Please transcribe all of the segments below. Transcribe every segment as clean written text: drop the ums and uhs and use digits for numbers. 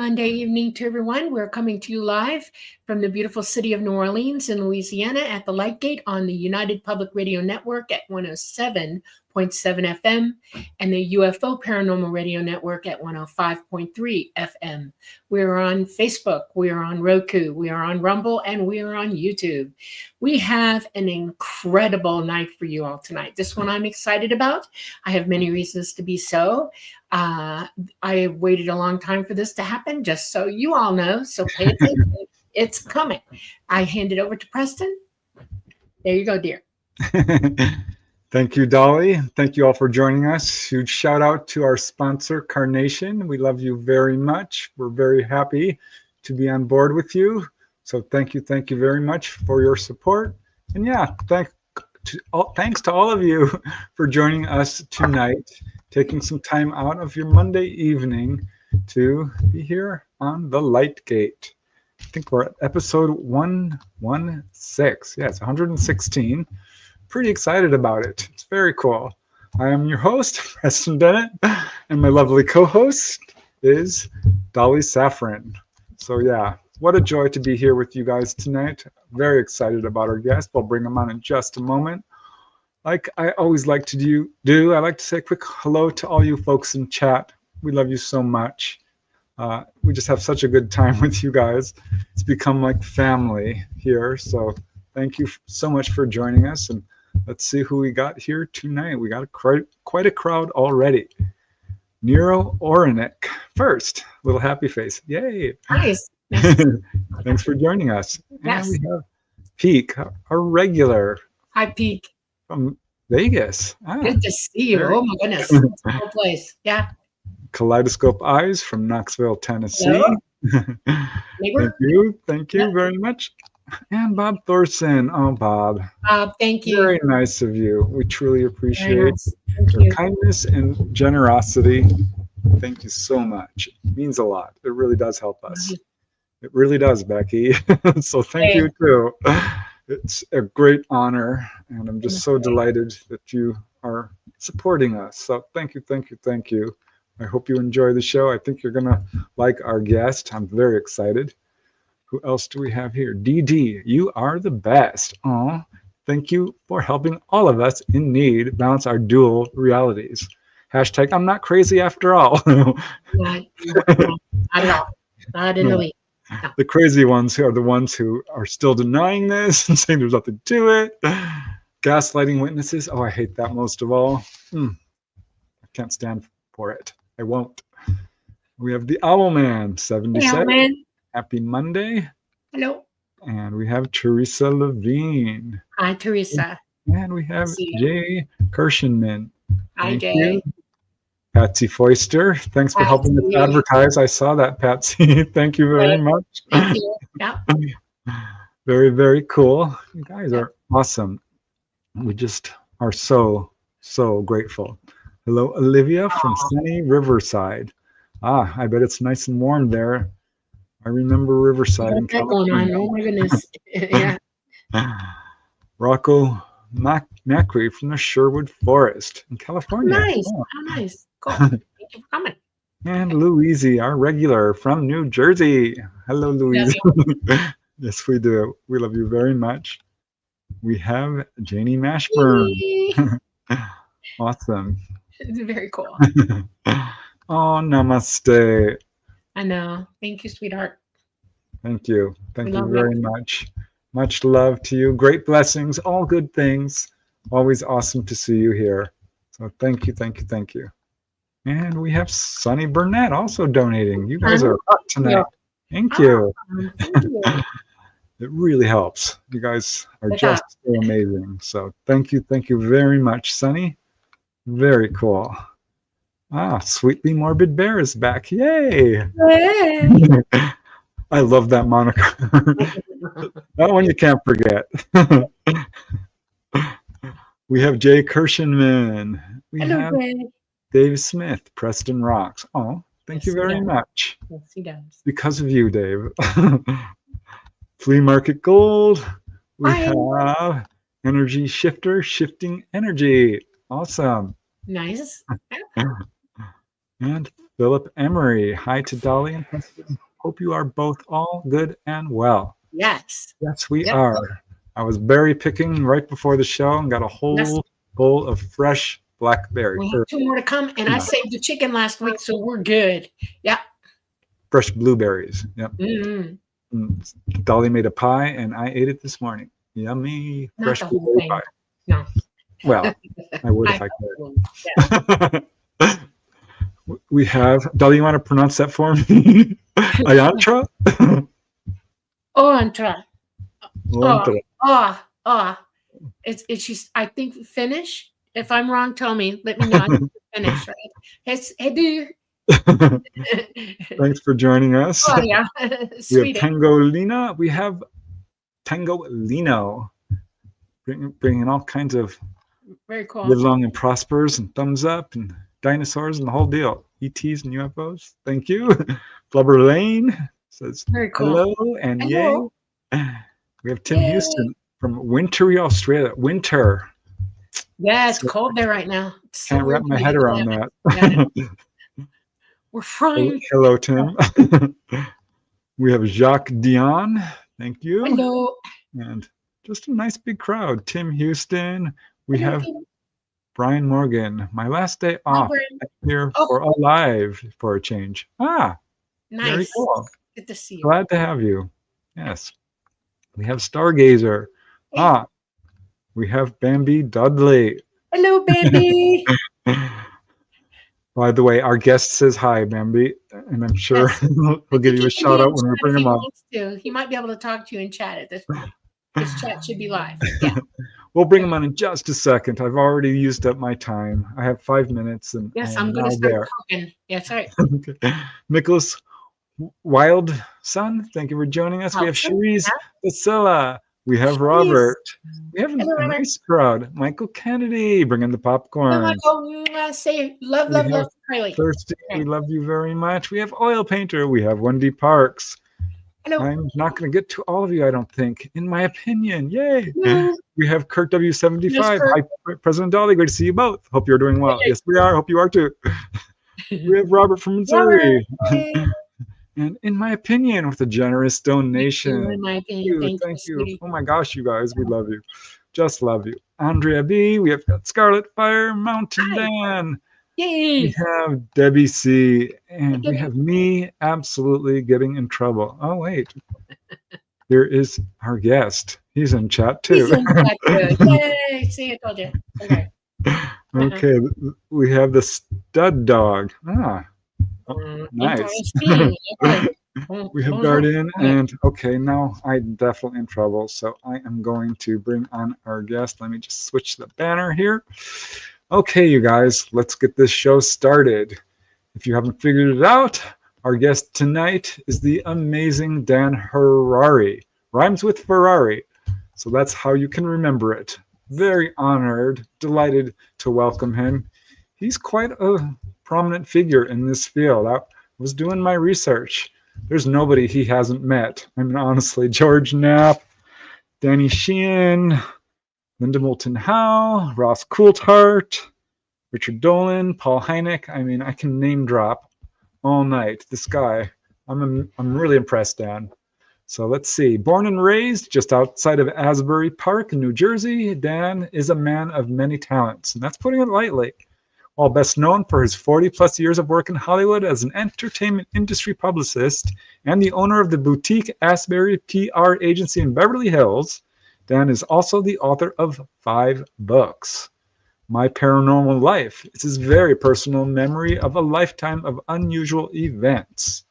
Monday evening to everyone. We're coming to you live from the beautiful city of New Orleans in Louisiana at the Light Gate on the United Public Radio Network at 107.7 FM and the UFO Paranormal Radio Network at 105.3 FM. We're on Facebook, we are on Roku, we are on Rumble, and we are on YouTube. We have an incredible night for you all tonight. This one I'm excited about. I have many reasons to be so. I waited a long time for this to happen, just so you all know. So pay attention. It's coming. I hand it over to Preston. There you go, dear. Thank you, Dolly. Thank you all for joining us. Huge shout out to our sponsor, Carnation. We love you very much. We're very happy to be on board with you. So thank you very much for your support. And yeah, thanks to all of you for joining us tonight, taking some time out of your Monday evening to be here on the Light Gate. I think we're at episode 116. Yeah, it's 116. Pretty excited about it. It's very cool. I am your host, Preston Bennett, and my lovely co-host is Dolly Saffron. So yeah, what a joy to be here with you guys tonight. Very excited about our guest. We'll bring them on in just a moment. Like I always like to do, I like to say a quick hello to all you folks in chat. We love you so much. We just have such a good time with you guys. It's become like family here. So thank you so much for joining us. And let's see who we got here tonight. We got quite a crowd already. Nero Oranek first. Little happy face. Yay. Nice. Thanks for joining us. Yes. And we have Peak, our regular. Hi, Peak. From Vegas. Good to see you. Oh, my goodness. It's a cool place. Yeah. Kaleidoscope Eyes from Knoxville, Tennessee. Thank you very much. And Bob Thorson. Oh, Bob. Bob, thank you. Very nice of you. We truly appreciate nice. your kindness and generosity. Thank you so much. It means a lot. It really does help us. It really does, Becky. So thank you too. It's a great honor, and I'm just so delighted that you are supporting us. So thank you. I hope you enjoy the show. I think you're going to like our guest. I'm very excited. Who else do we have here? DD, you are the best. Aw, thank you for helping all of us in need balance our dual realities. Hashtag, I'm not crazy after all. Not at all. Not in the least. No. The crazy ones are the ones who are still denying this and saying there's nothing to it. Gaslighting witnesses. Oh, I hate that most of all. I can't stand for it. I won't. We have the Owl Man, 77. Hey, Happy Monday. Hello. And we have Teresa Levine. Hi, Teresa. And we have Jay Kirshenman. Hi, Jay. Patsy Foister. Thanks for helping us advertise. I saw that, Patsy. Thank you very much. Thank you. Yeah. Very, very cool. You guys are awesome. We just are so grateful. Hello, Olivia from sunny Riverside. I bet it's nice and warm there. I remember Riverside in California. Oh my goodness. Yeah. Rocco Macri from the Sherwood Forest in California. Nice. Oh, nice. Cool. Thank you for coming. And Louise, our regular from New Jersey. Hello, Louise. Yes, we do. We love you very much. We have Janie Mashburn. Awesome. It's very cool. Oh, namaste. I know. Thank you, sweetheart. Thank you. Thank you very much. Much love to you. Great blessings. All good things. Always awesome to see you here. So thank you. And we have Sonny Burnett also donating. You guys are up tonight. Thank you. It really helps. You guys are just so amazing. So thank you very much, Sonny. Very cool. Sweetly Morbid Bear is back. Yay! I love that moniker. That one you can't forget. We have Jay Kirshenman. We have Dave Smith, Preston Rocks. Oh, thank you very much. Yes, he does. Because of you, Dave. Flea Market Gold. We have Energy Shifter, Shifting Energy. Awesome. Nice. And Philip Emery. Hi to Dolly and Preston. Hope you are both all good and well. Yes. Yes, we Yep. are. I was berry picking right before the show and got a whole Yes. bowl of fresh blackberry. We have 2 more to come, and I saved the chicken last week, so we're good. Yeah. Fresh blueberries. Yep. Mm-hmm. Dolly made a pie, and I ate it this morning. Yummy. Not Fresh the whole blueberry thing. pie. No. Well, I would if I could. Yeah. We have, Dolly, you want to pronounce that for me? Ayantra? Oantra. Lontra. It's just, I think, Finnish. If I'm wrong, tell me. Let me know. I think it's Finnish, right? Thanks for joining us. Oh, yeah. We have Tangolina. We have Tangolino. Bringing all kinds of very cool. Live long and prospers and thumbs up and dinosaurs and the whole deal. ETs and UFOs. Thank you. Flubber Lane says very cool. Hello and hello. Yay. We have Tim Houston from wintry Australia. Winter. Yeah, it's cold there right now. Can't wrap my head around that. Yeah. We're frying. Hello, Tim. We have Jacques Dion. Thank you. Hello. And just a nice big crowd. Tim Houston. We have Brian Morgan. My last day off. I'm here for a live for a change. Nice. Very cool. Good to see you. Glad to have you. Yes. We have Stargazer. Hey. We have Bambi Dudley. Hello, Bambi. By the way, our guest says hi, Bambi, and I'm sure he'll give you a shout out when we bring him on. He might be able to talk to you in chat at this point. This chat should be live. Yeah. We'll bring him on in just a second. I've already used up my time. I have 5 minutes, and yes, I'm going to start talking. Yes, right. Okay. Nicholas Wildson, thank you for joining us. We have Cherise Basilla. We have Robert. We have a nice crowd. Michael Kennedy, bringing the popcorn. Say love, Kylie. Thirsty, we love you very much. We have Oil Painter. We have Wendy Parks. Hello. I'm not going to get to all of you, I don't think, in my opinion. Yay. We have Kurt W75. Yes, Kurt. Hi, President Dolly. Great to see you both. Hope you're doing well. Yes, we are. Hope you are too. We have Robert from Missouri. And in my opinion, with a generous donation. In my opinion, thank you. Oh my gosh, you guys, we love you. Just love you. Andrea B. We have got Scarlet Fire, Mountain Dan. Yay. We have Debbie C. And we have me absolutely getting in trouble. Oh, wait. Here is our guest. He's in chat too. He's in chat too. Yay. See, I told you. Okay. Okay. We have the Stud Dog. Nice. We have Guardian, and okay, now I'm definitely in trouble, so I am going to bring on our guest. Let me just switch the banner here. Okay, you guys, let's get this show started. If you haven't figured it out, our guest tonight is the amazing Dan Harary. Rhymes with Ferrari, so that's how you can remember it. Very honored, delighted to welcome him. He's quite a prominent figure in this field. I was doing my research. There's nobody he hasn't met. I mean, honestly, George Knapp, Danny Sheehan, Linda Moulton Howe, Ross Coulthart, Richard Dolan, Paul Hynek. I mean, I can name drop all night. This guy, I'm really impressed, Dan. So let's see. Born and raised just outside of Asbury Park in New Jersey, Dan is a man of many talents, and that's putting it lightly. While best known for his 40-plus years of work in Hollywood as an entertainment industry publicist and the owner of the boutique Asbury PR Agency in Beverly Hills, Dan is also the author of 5 books. My Paranormal Life is his very personal memory of a lifetime of unusual events.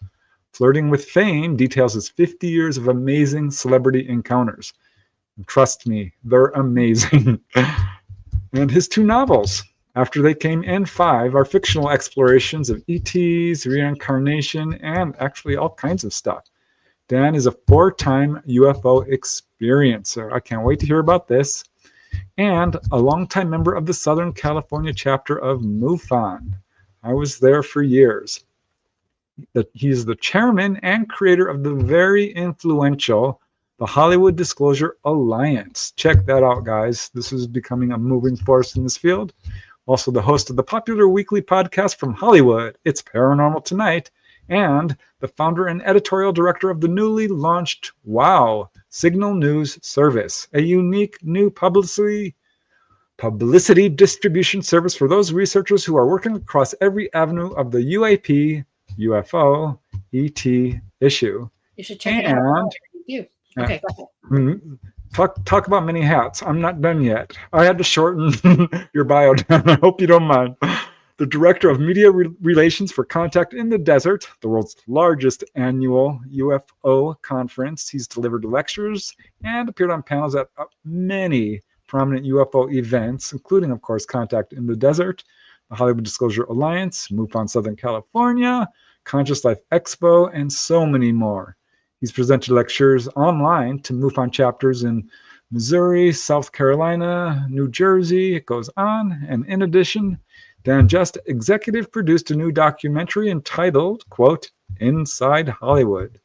Flirting with Fame details his 50 years of amazing celebrity encounters. And trust me, they're amazing. And his 2 novels, After They Came in 5, are fictional explorations of ETs, reincarnation, and actually all kinds of stuff. Dan is a 4-time UFO experiencer. I can't wait to hear about this. And a longtime member of the Southern California chapter of MUFON. I was there for years. He's the chairman and creator of the very influential the Hollywood Disclosure Alliance. Check that out, guys. This is becoming a moving force in this field. Also the host of the popular weekly podcast from Hollywood, It's Paranormal Tonight, and the founder and editorial director of the newly launched WOW Signal News Service, a unique new publicity distribution service for those researchers who are working across every avenue of the UAP, UFO, ET issue. You should check it out. Okay, go ahead. Talk about many hats. I'm not done yet. I had to shorten your bio down. I hope you don't mind. The director of media relations for Contact in the Desert, the world's largest annual UFO conference. He's delivered lectures and appeared on panels at many prominent UFO events, including, of course, Contact in the Desert, the Hollywood Disclosure Alliance, MUFON Southern California, Conscious Life Expo, and so many more. He's presented lectures online to MUFON chapters in Missouri, South Carolina, New Jersey. It goes on. And in addition, Dan just executive produced a new documentary entitled, quote, Inside Hollywood.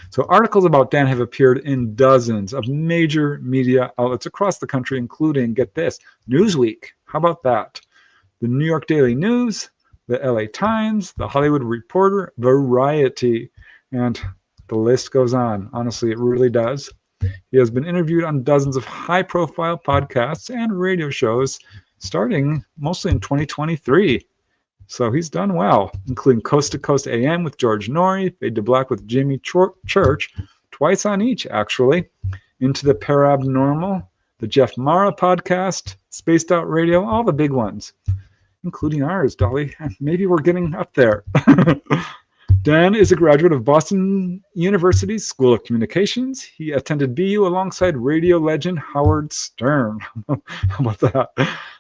So articles about Dan have appeared in dozens of major media outlets across the country, including, get this, Newsweek. How about that? The New York Daily News, the LA Times, the Hollywood Reporter, Variety, and the list goes on. Honestly, it really does. He has been interviewed on dozens of high-profile podcasts and radio shows, starting mostly in 2023. So he's done well, including Coast to Coast AM with George Noory, Fade to Black with Jimmy Church, twice on each, actually, Into the Parabnormal, the Jeff Mara podcast, Spaced Out Radio, all the big ones, including ours, Dolly. Maybe we're getting up there. Dan is a graduate of Boston University's School of Communications. He attended BU alongside radio legend Howard Stern. How about that?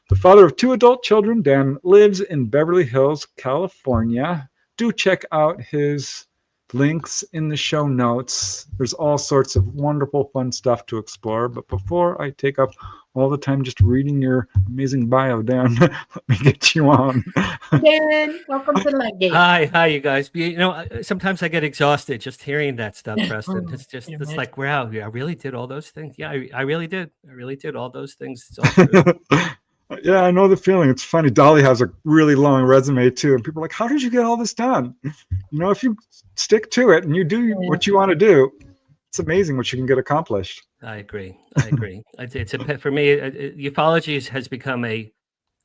The father of two adult children, Dan lives in Beverly Hills, California. Do check out his links in the show notes. There's all sorts of wonderful, fun stuff to explore. But before I take up all the time just reading your amazing bio, Dan, let me get you on. Dan, welcome to the Light Gate. Hi, you guys. You know, sometimes I get exhausted just hearing that stuff, Preston. It's like, wow, I really did all those things. Yeah, I really did. I really did all those things. It's all true. Yeah, I know the feeling. It's funny. Dolly has a really long resume too, and people are like, "How did you get all this done?" You know, if you stick to it and you do what you want to do, it's amazing what you can get accomplished. I agree. It's for me. Ufology has become a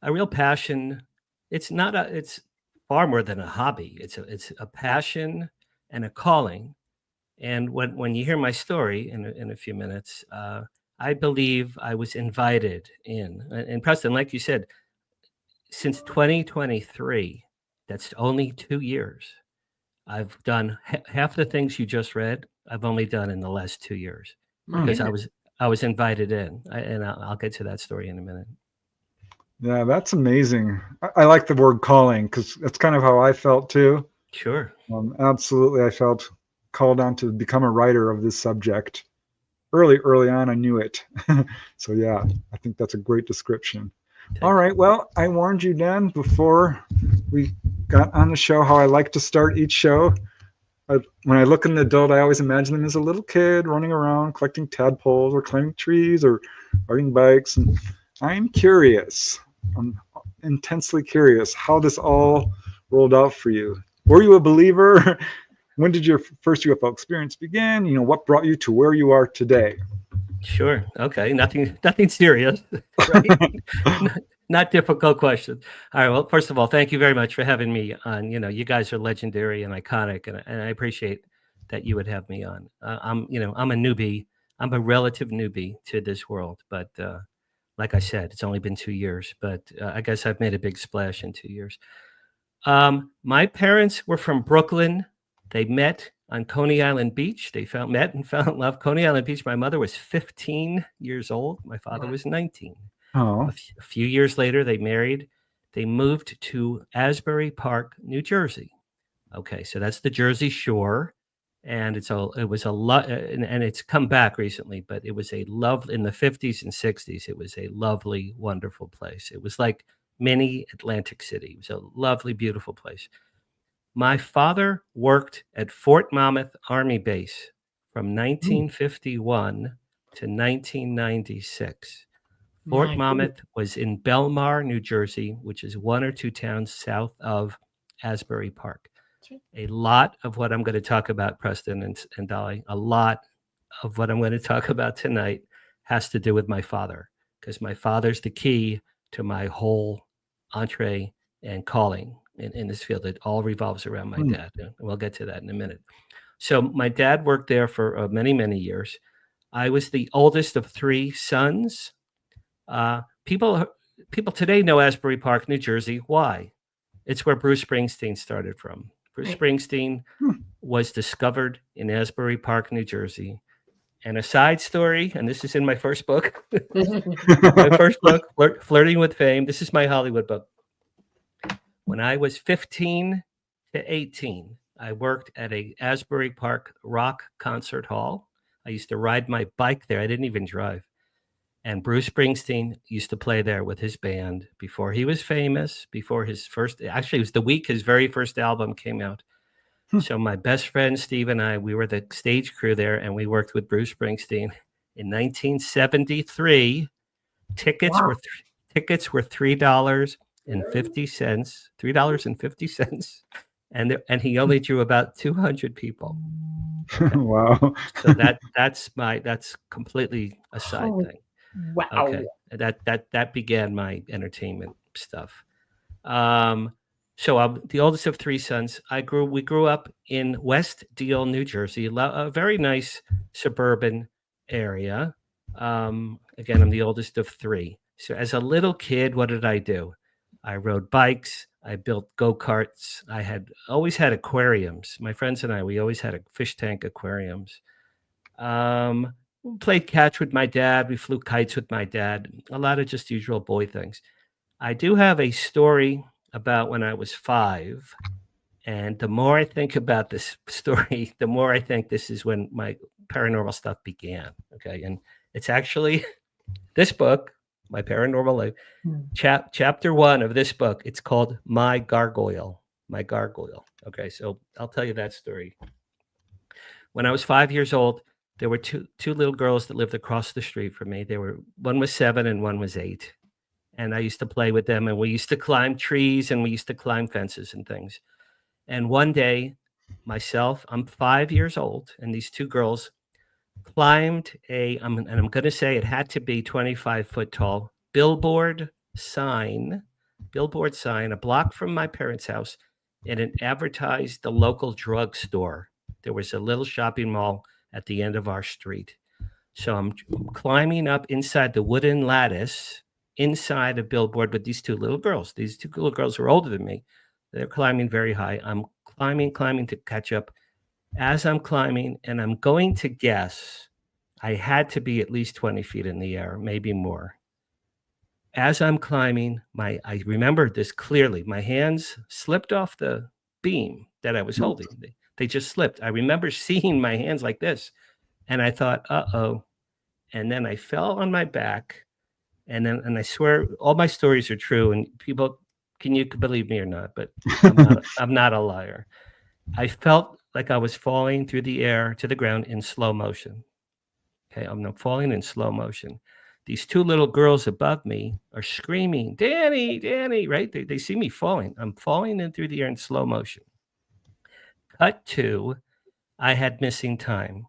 real passion. It's far more than a hobby. It's a passion and a calling. And when you hear my story in a few minutes, I believe I was invited in. And Preston, like you said, since 2023, that's only 2 years. I've done half the things you just read. I've only done in the last 2 years because I was invited in, and I'll get to that story in a minute. Yeah, that's amazing. I like the word calling because that's kind of how I felt too. Sure. Absolutely, I felt called on to become a writer of this subject. Early on, I knew it. So yeah, I think that's a great description. All right, well, I warned you, Dan, before we got on the show how I like to start each show. When I look at an adult, I always imagine them as a little kid running around collecting tadpoles or climbing trees or riding bikes. And I'm curious. I'm intensely curious how this all rolled out for you. Were you a believer? When did your first UFO experience begin? You know, what brought you to where you are today? Sure. Okay. Nothing serious. Right? Not difficult questions. All right. Well, first of all, thank you very much for having me on. You know, you guys are legendary and iconic, and I appreciate that you would have me on. I'm a newbie. I'm a relative newbie to this world, but like I said, it's only been 2 years, but I guess I've made a big splash in 2 years. My parents were from Brooklyn. They met on Coney Island Beach. They met and fell in love. Coney Island Beach. My mother was 15 years old. My father was 19. Oh. A few years later, they married. They moved to Asbury Park, New Jersey. Okay, so that's the Jersey Shore, and it's come back recently, but it was a love in the 50s and 60s. It was a lovely, wonderful place. It was like mini Atlantic City. It was a lovely, beautiful place. My father worked at Fort Monmouth Army Base from 1951 to 1996. Fort My Monmouth was in Belmar, New Jersey, which is 1 or 2 towns south of Asbury Park. goodness. A lot of what I'm going to talk about, Preston and Dolly, a lot of what I'm going to talk about tonight has to do with my father, because my father's the key to my whole entree and calling in this field. It all revolves around my dad. And we'll get to that in a minute. So my dad worked there for many, many years. I was the oldest of 3 sons. People today know Asbury Park, New Jersey. Why? It's where Bruce Springsteen started from. Bruce Right. Springsteen was discovered in Asbury Park, New Jersey. And a side story, and this is in my first book, Flirting with Fame. This is my Hollywood book. When I was 15 to 18, I worked at a Asbury Park rock concert hall. I used to ride my bike there. I didn't even drive. And Bruce Springsteen used to play there with his band before he was famous, before his first, actually it was the week his very first album came out. So my best friend, Steve, and I, we were the stage crew there, and we worked with Bruce Springsteen. In 1973, tickets were $3.50, $3.50, and he only drew about 200 people. Okay. Wow. So that's completely a side thing. Wow. Okay, that began my entertainment stuff. So I'm the oldest of 3 sons. We grew up in West Deal, New Jersey, a very nice suburban area. Again, I'm the oldest of 3. So as a little kid, what did I do? I rode bikes. I built go-karts. I always had aquariums. My friends and I, we always had a fish tank aquariums. We played catch with my dad. We flew kites with my dad. A lot of just usual boy things. I do have a story about when I was 5. And the more I think about this story, the more I think this is when my paranormal stuff began. Okay. And it's actually this book, My Paranormal Life, chapter 1 of this book. It's called My Gargoyle. My Gargoyle. Okay. So I'll tell you that story. When I was 5 years old, there were two little girls that lived across the street from me. One was 7 and one was 8. And I used to play with them, and we used to climb trees, and we used to climb fences and things. And one day, I'm 5 years old, and these 2 girls climbed I'm going to say it had to be 25 foot tall, billboard sign, a block from my parents' house, and it advertised the local drugstore. There was a little shopping mall at the end of our street. So I'm climbing up inside the wooden lattice inside a billboard with these 2 little girls. These 2 little girls were older than me. They're climbing very high. I'm climbing to catch up. As I'm climbing, and I'm going to guess I had to be at least 20 feet in the air, maybe more. As I'm climbing, I remember this clearly. My hands slipped off the beam that I was holding. They just slipped. I remember seeing my hands like this, and I thought, uh-oh. And then I fell on my back, and I swear all my stories are true, and people, can you believe me or not? But I'm not a liar. I felt like I was falling through the air to the ground in slow motion. Okay, I'm falling in slow motion. These 2 little girls above me are screaming, Danny, Danny, right? They see me falling. I'm falling in through the air in slow motion. Cut to, I had missing time.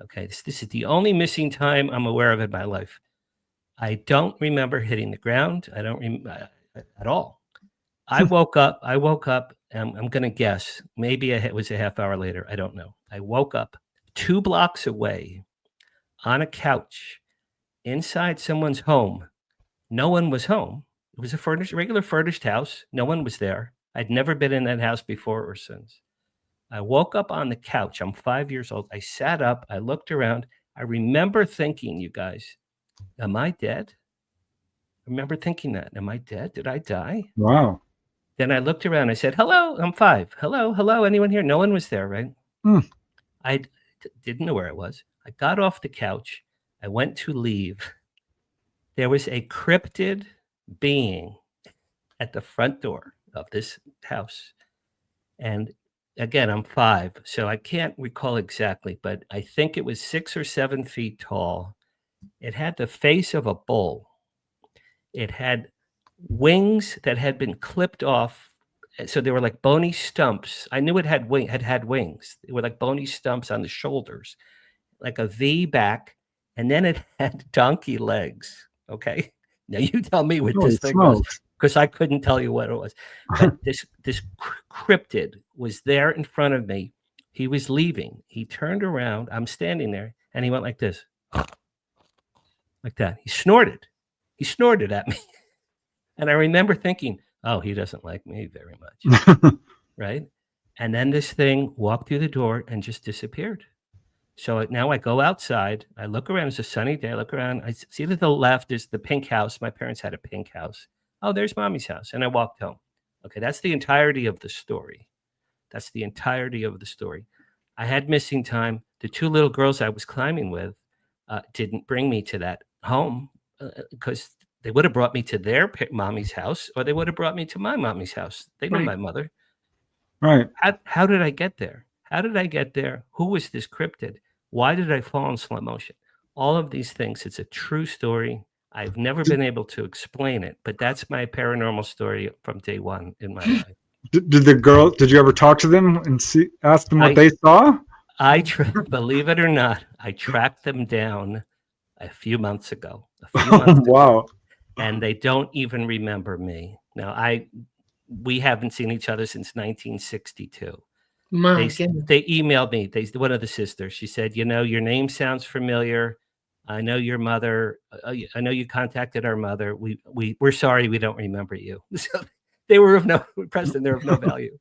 Okay, this is the only missing time I'm aware of in my life. I don't remember hitting the ground. I don't remember at all. I woke up, and I'm going to guess, maybe it was a half hour later. I don't know. I woke up 2 blocks away on a couch inside someone's home. No one was home. It was a regular furnished house. No one was there. I'd never been in that house before or since. I woke up on the couch. I'm 5 years old. I sat up. I looked around. I remember thinking, you guys, am I dead? I remember thinking that. Am I dead? Did I die? Wow. Then I looked around. I said, hello, I'm 5. Hello, anyone here? No one was there, right? I didn't know where it was. I got off the couch. I went to leave. There was a cryptid being at the front door of this house. And again, I'm 5, so I can't recall exactly, but I think it was 6 or 7 feet tall. It had the face of a bull. It had wings that had been clipped off. So they were like bony stumps. I knew it had wings. They were like bony stumps on the shoulders, like a V back. And then it had donkey legs. Okay. Now you tell me what this thing was, because I couldn't tell you what it was. But this cryptid was there in front of me. He was leaving. He turned around. I'm standing there, and he went like this, like that. He snorted. He snorted at me. And I remember thinking, oh, he doesn't like me very much. Right? And then this thing walked through the door and just disappeared. So now I go outside. I look around. It's a sunny day. I look around. I see to the left is the pink house. My parents had a pink house. Oh, there's mommy's house. And I walked home. Okay, that's the entirety of the story. That's the entirety of the story. I had missing time. The two little girls I was climbing with didn't bring me to that home because they would have brought me to their mommy's house, or they would have brought me to my mommy's house. They knew my mother. Right. How did I get there? How did I get there? Who was this cryptid? Why did I fall in slow motion? All of these things. It's a true story. I've never been able to explain it, but that's my paranormal story from day one in my life. Did you ever talk to them and ask them what they saw? Believe it or not, I tracked them down a few months ago. Wow. And they don't even remember me. Now, we haven't seen each other since 1962. They emailed me. One of the sisters. She said, your name sounds familiar. I know your mother. I know you contacted our mother. We're sorry we don't remember you. So they were of no Preston. They're of no value.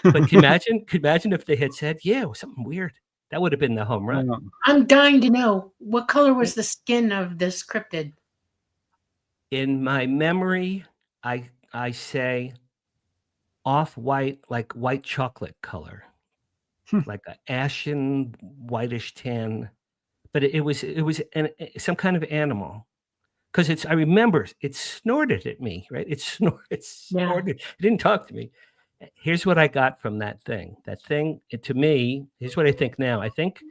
But could imagine if they had said, yeah, it was something weird. That would have been the home run. I'm dying to know, what color was the skin of this cryptid? In my memory, I say off-white, like white chocolate color, like an ashen, whitish tan. But it was some kind of animal, because I remember it snorted at me, right? It snorted. It didn't talk to me. Here's what I got from that thing. That thing, to me, here's what I think now. I think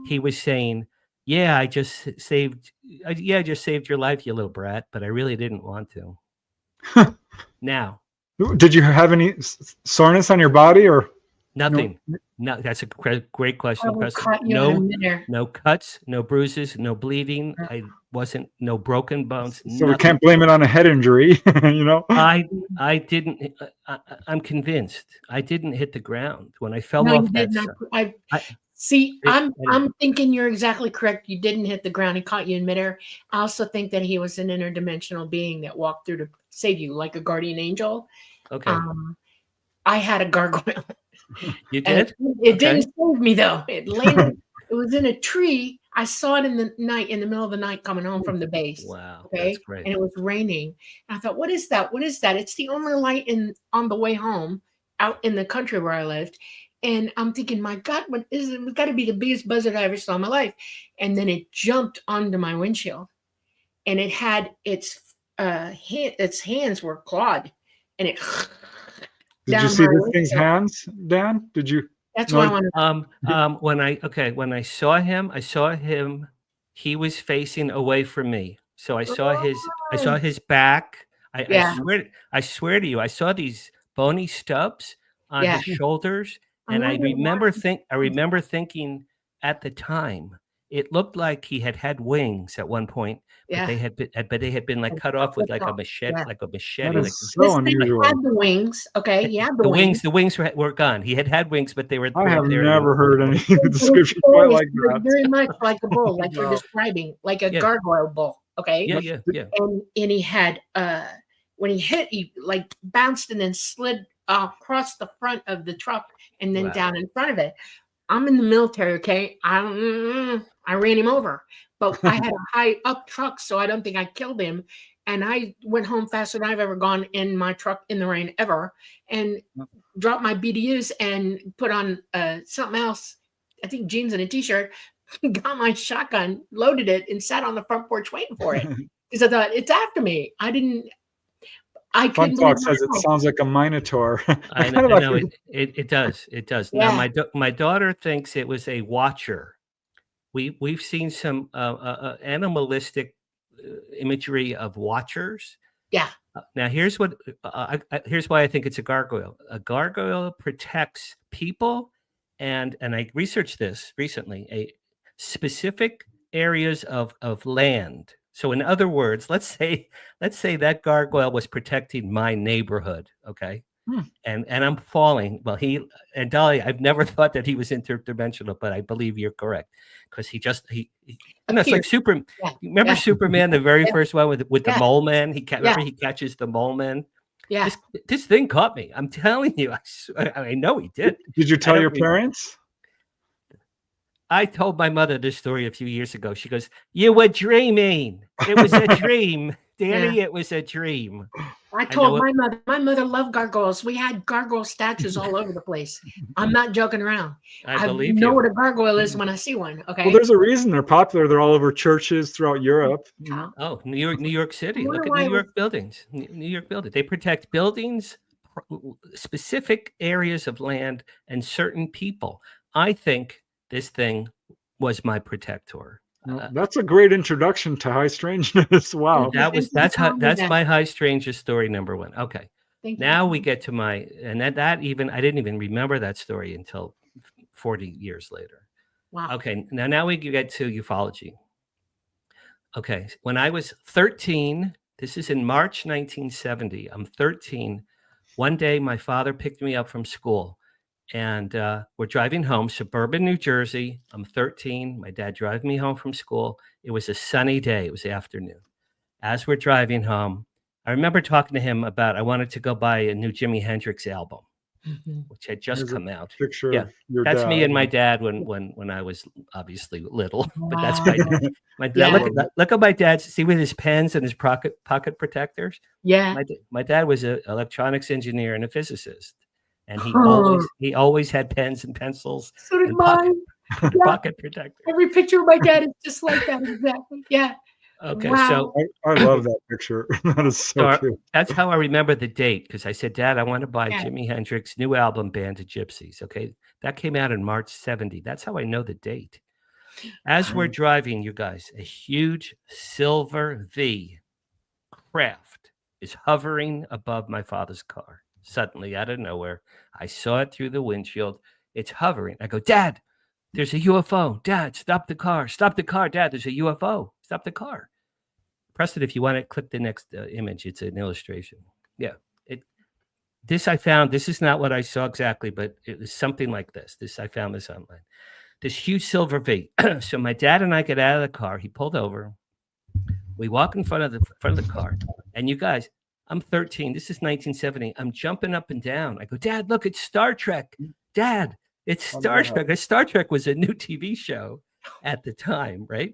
he was saying, yeah, I just saved your life, you little brat, but I really didn't want to. Now, did you have any soreness on your body or nothing? No, that's a great question. No cuts, no bruises, no bleeding. No broken bones. So we can't blame it on a head injury, I didn't. I'm convinced I didn't hit the ground when I fell off that. I'm thinking you're exactly correct. You didn't hit the ground. He caught you in midair. I also think that he was an interdimensional being that walked through to save you, like a guardian angel. Okay. I had a gargoyle. You did? It didn't save me though. It landed. It was in a tree. I saw it in the middle of the night, coming home from the base. Wow, okay, that's great. And it was raining. And I thought, what is that? What is that? It's the only light on the way home, out in the country where I lived. And I'm thinking, my God, what is it? It's got to be the biggest buzzard I ever saw in my life. And then it jumped onto my windshield, and it had its hands were clawed, and it. Did you see this thing's hands, Dan? Did you? That's what I wanted. When I saw him, he was facing away from me. So I saw his back. I swear to you, I saw these bony stubs on his shoulders. And I remember thinking at the time, it looked like he had wings at one point, but they had been like cut off with like a machete, That is so unusual. Had the wings, okay? Yeah, the wings. The wings were gone. He had wings, but they were. I have never heard any description quite like that. Very much like a bull, like you're describing, like a gargoyle bull. Okay. Yeah. And he had when he hit, he like bounced and then slid across the front of the truck and then down in front of it. I'm in the military, okay? I ran him over, but I had a high up truck, so I don't think I killed him. And I went home faster than I've ever gone in my truck in the rain ever, and dropped my BDUs and put on something else. I think jeans and a t-shirt. Got my shotgun, loaded it, and sat on the front porch waiting for it because I thought it's after me. Fun Talk says it sounds like a minotaur. I know it does. It does. Yeah. Now my daughter thinks it was a watcher. We've seen some animalistic imagery of watchers. Yeah. Now here's what here's why I think it's a gargoyle. A gargoyle protects people, and I researched this recently. A specific areas of land. So in other words, let's say that gargoyle was protecting my neighborhood. Okay. And I'm falling. Well, and Dolly, I've never thought that he was interdimensional, but I believe you're correct, because he it's like Superman. Yeah. Remember Superman, the very first one with the mole man? Remember he catches the mole man. Yeah. This thing caught me. I'm telling you. I know he did. Did you tell your parents? I told my mother this story a few years ago. She goes, "You were dreaming. It was a dream, Danny. It was a dream." I told my mother. My mother loved gargoyles. We had gargoyle statues all over the place. I'm not joking around. I believe know you. what a gargoyle is when I see one. Okay. Well, there's a reason they're popular. They're all over churches throughout Europe. Oh, New York City. Look at New York buildings. New York buildings. They protect buildings, specific areas of land, and certain people. I think this thing was my protector. That's a great introduction to high strangeness. Wow. That's my high strangest story number one. Okay. Now we get to that even I didn't even remember that story until 40 years later. Wow. Okay. Now we get to ufology. Okay. When I was 13, this is in March 1970. I'm 13. One day my father picked me up from school. And we're driving home, suburban New Jersey. I'm 13. My dad drove me home from school. It was a sunny day. It was afternoon. As we're driving home, I remember talking to him about I wanted to go buy a new Jimi Hendrix album, which had just come out. Picture yeah, of your that's dad. me and my dad when I was obviously little. But that's my dad. My dad. Look at my dad. See with his pens and his pocket protectors. Yeah. My dad was an electronics engineer and a physicist. And he always had pens and pencils. So did mine. Pocket protector. Every picture of my dad is just like that. Exactly. Yeah. Okay. Wow. So I love that picture. That is so cute. That's how I remember the date, because I said, Dad, I want to buy Jimi Hendrix's new album, Band of Gypsies. Okay. That came out in March 70. That's how I know the date. As we're driving, you guys, a huge silver V craft is hovering above my father's car. Suddenly, out of nowhere, I saw it through the windshield. It's hovering. I go, Dad, there's a UFO. Dad, stop the car. Stop the car. Dad, there's a UFO. Stop the car. Preston, if you want to click the next image, it's an illustration. Yeah. This I found. This is not what I saw exactly, but it was something like this. I found this online. This huge silver V. So my dad and I get out of the car. He pulled over. We walk in front of the car. And you guys, I'm 13. This is 1970. I'm jumping up and down. I go, Dad, look, it's Star Trek. Dad, it's Star Trek. Star Trek was a new TV show at the time, right?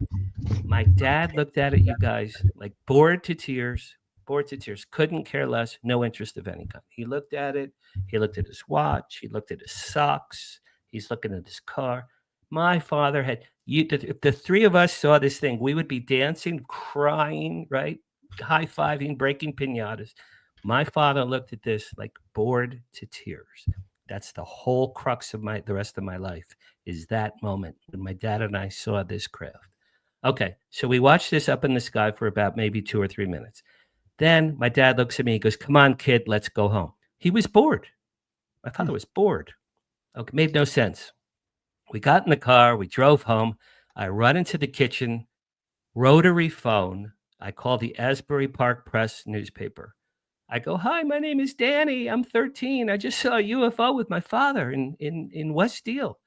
My dad looked at it, you guys, like bored to tears, couldn't care less, no interest of any kind. He looked at it. He looked at his watch. He looked at his socks. He's looking at his car. My father had, if the three of us saw this thing, we would be dancing, crying, right? High-fiving, breaking piñatas. My father looked at this like bored to tears. That's the whole crux of the rest of my life, is that moment when my dad and I saw this craft. Okay, so we watched this up in the sky for about maybe 2 or 3 minutes. Then my dad looks at me, he goes, come on, kid, let's go home. He was bored. My father was bored. Okay, made no sense. We got in the car, we drove home. I run into the kitchen, rotary phone. I call the Asbury Park Press newspaper. I go, hi, my name is Danny. I'm 13. I just saw a UFO with my father in West Deal.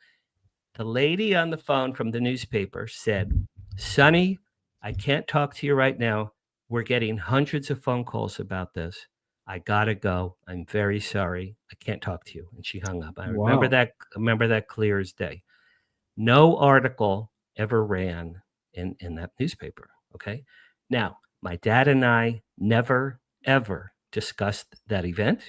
The lady on the phone from the newspaper said, Sonny, I can't talk to you right now. We're getting hundreds of phone calls about this. I gotta go. I'm very sorry. I can't talk to you. And she hung up. I remember that clear as day. No article ever ran in that newspaper. Okay. Now, my dad and I never, ever discussed that event.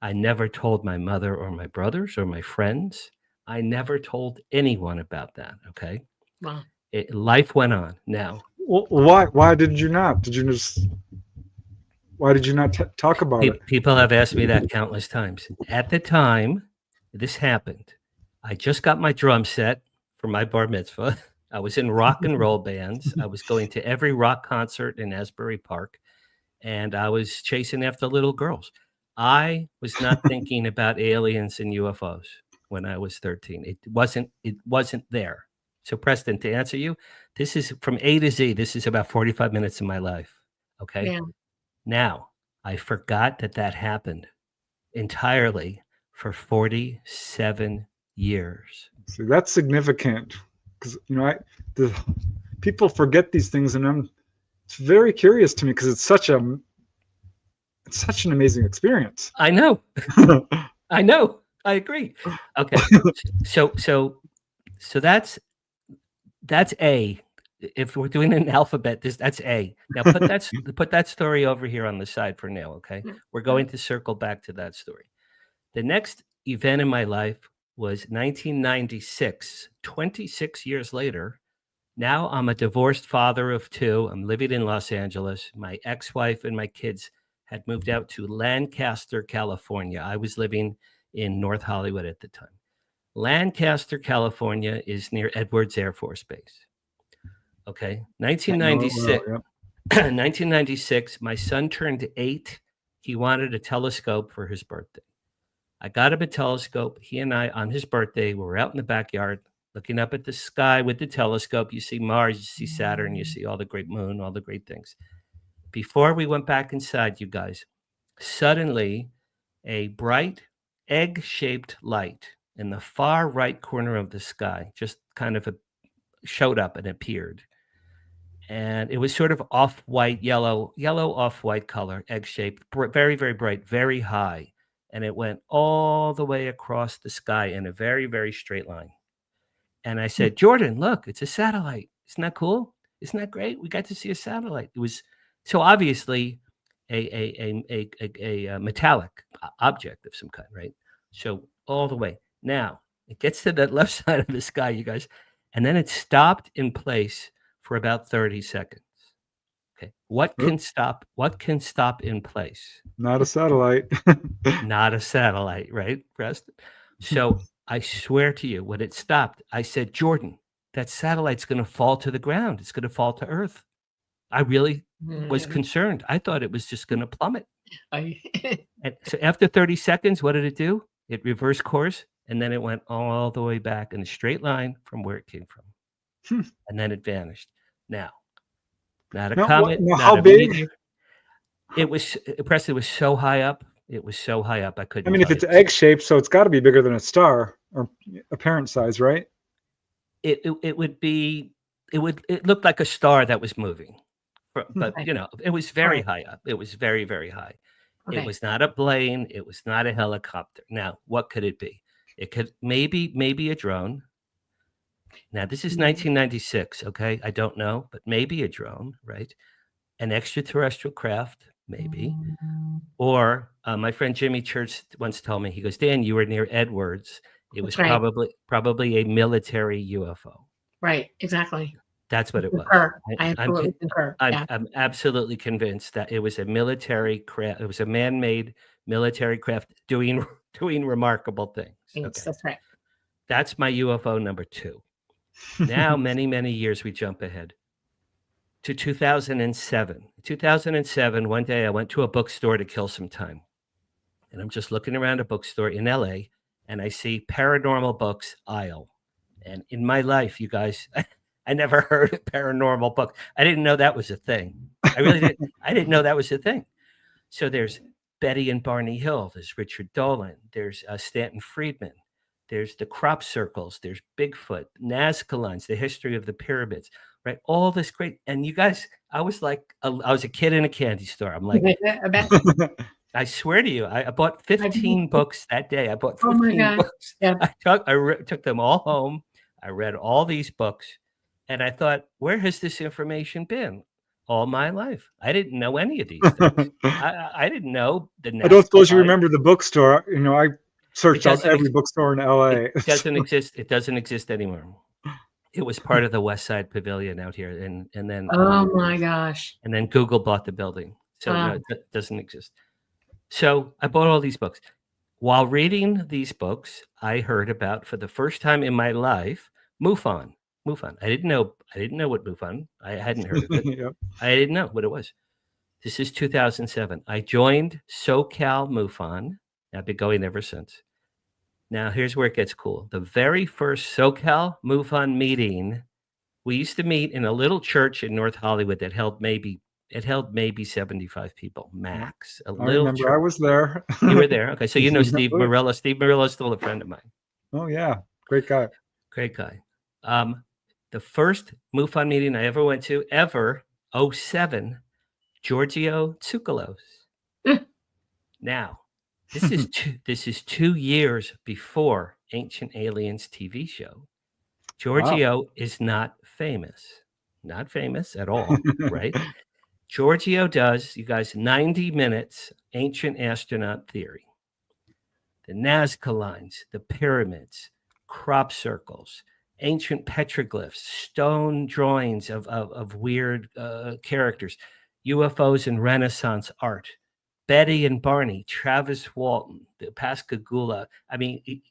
I never told my mother or my brothers or my friends. I never told anyone about that. Okay. Wow. Life went on. Now, well, why did you not? Why did you not talk about it? People have asked me that countless times. At the time this happened, I just got my drum set for my bar mitzvah. I was in rock and roll bands. I was going to every rock concert in Asbury Park, and I was chasing after little girls. I was not thinking about aliens and UFOs when I was 13. It wasn't there. So Preston, to answer you, this is from A to Z. This is about 45 minutes of my life. Okay. Yeah. Now, I forgot that happened entirely for 47 years. See, that's significant because the people forget these things, and it's very curious to me because it's such an amazing experience. I know. I know. I agree. Okay. So that's A. If we're doing an alphabet, that's A. Now put that story over here on the side for now. Okay. We're going to circle back to that story. The next event in my life was 1996, 26 years later. Now I'm a divorced father of 2. I'm living in Los Angeles. My ex-wife and my kids had moved out to Lancaster, California. I was living in North Hollywood at the time. Lancaster, California is near Edwards Air Force Base. Okay. 1996, 1996, my son turned 8. He wanted a telescope for his birthday. I got him a telescope. He and I, on his birthday, were out in the backyard looking up at the sky with the telescope. You see Mars, you see Saturn, you see all the great moon, all the great things. Before we went back inside, you guys, suddenly a bright egg-shaped light in the far right corner of the sky just kind of showed up and appeared. And it was sort of off-white, yellow off-white color, egg-shaped, very, very bright, very high. And it went all the way across the sky in a very, very straight line. And I said, Jordan, look, it's a satellite. Isn't that cool? Isn't that great? We got to see a satellite. It was so obviously a metallic object of some kind, right? So all the way. Now, it gets to that left side of the sky, you guys, and then it stopped in place for about 30 seconds. Okay. What can stop in place? Not a satellite. Not a satellite, right, Preston? So I swear to you, when it stopped, I said, Jordan, that satellite's going to fall to the ground. It's going to fall to Earth. I really was concerned. I thought it was just going to plummet. And so after 30 seconds, what did it do? It reversed course, and then it went all the way back in a straight line from where it came from. And then it vanished. Now, not a comet. How big? Meteor. It was, Preston, it was so high up. It was so high up, I couldn't. I mean, if it's egg-shaped, so it's got to be bigger than a star or apparent size, right? It looked like a star that was moving, but it was very high up. It was very, very high. Okay. It was not a plane. It was not a helicopter. Now, what could it be? It could maybe a drone. Now, this is 1996. Okay, I don't know, but maybe a drone, right? An extraterrestrial craft, maybe. Or my friend Jimmy Church once told me, he goes, Dan, you were near Edwards. It was probably a military UFO. Right, exactly. That's what it was. I absolutely concur. I'm absolutely convinced that it was a military craft. It was a man-made military craft doing remarkable things. Yes, okay. That's right. That's my UFO number 2. Now, many years we jump ahead to 2007. 2007, one day I went to a bookstore to kill some time. And I'm just looking around a bookstore in LA, and I see paranormal books aisle. And in my life, you guys, I never heard of paranormal book. I didn't know that was a thing. I really didn't. I didn't know that was a thing. So there's Betty and Barney Hill. There's Richard Dolan. There's Stanton Friedman. There's the crop circles. There's Bigfoot, Nazca lines, the history of the pyramids, right? All this great. And you guys, I was like, I was a kid in a candy store. I'm like, I swear to you, I bought 15 books that day. I bought 15 books. Yeah. I took them all home. I read all these books. And I thought, where has this information been all my life? I didn't know any of these things. I didn't know the Nazca. I don't suppose you remember the bookstore. I searched out every bookstore in LA. It doesn't exist. It doesn't exist anymore. It was part of the West Side Pavilion out here, and then my gosh! And then Google bought the building, so no, it doesn't exist. So I bought all these books. While reading these books, I heard about, for the first time in my life, MUFON. MUFON. I didn't know what MUFON. I hadn't heard of it. Yep. I didn't know what it was. This is 2007. I joined SoCal MUFON. I've been going ever since. Now, here's where it gets cool. The very first SoCal MUFON meeting, we used to meet in a little church in North Hollywood that held maybe 75 people max. A I little remember church. I was there. You were there. Okay, so you know Steve Yeah. Morello. Steve Morello is still a friend of mine. Oh yeah, great guy. Great guy. The first MUFON meeting I ever went to, 07, Giorgio Tsoukalos. Now, this is 2 years before Ancient Aliens TV show. Giorgio is not famous at all, right? Giorgio does, you guys, 90 minutes ancient astronaut theory. The Nazca lines, the pyramids, crop circles, ancient petroglyphs, stone drawings of weird characters, UFOs and Renaissance art, Betty and Barney, Travis Walton, the Pascagoula. I mean,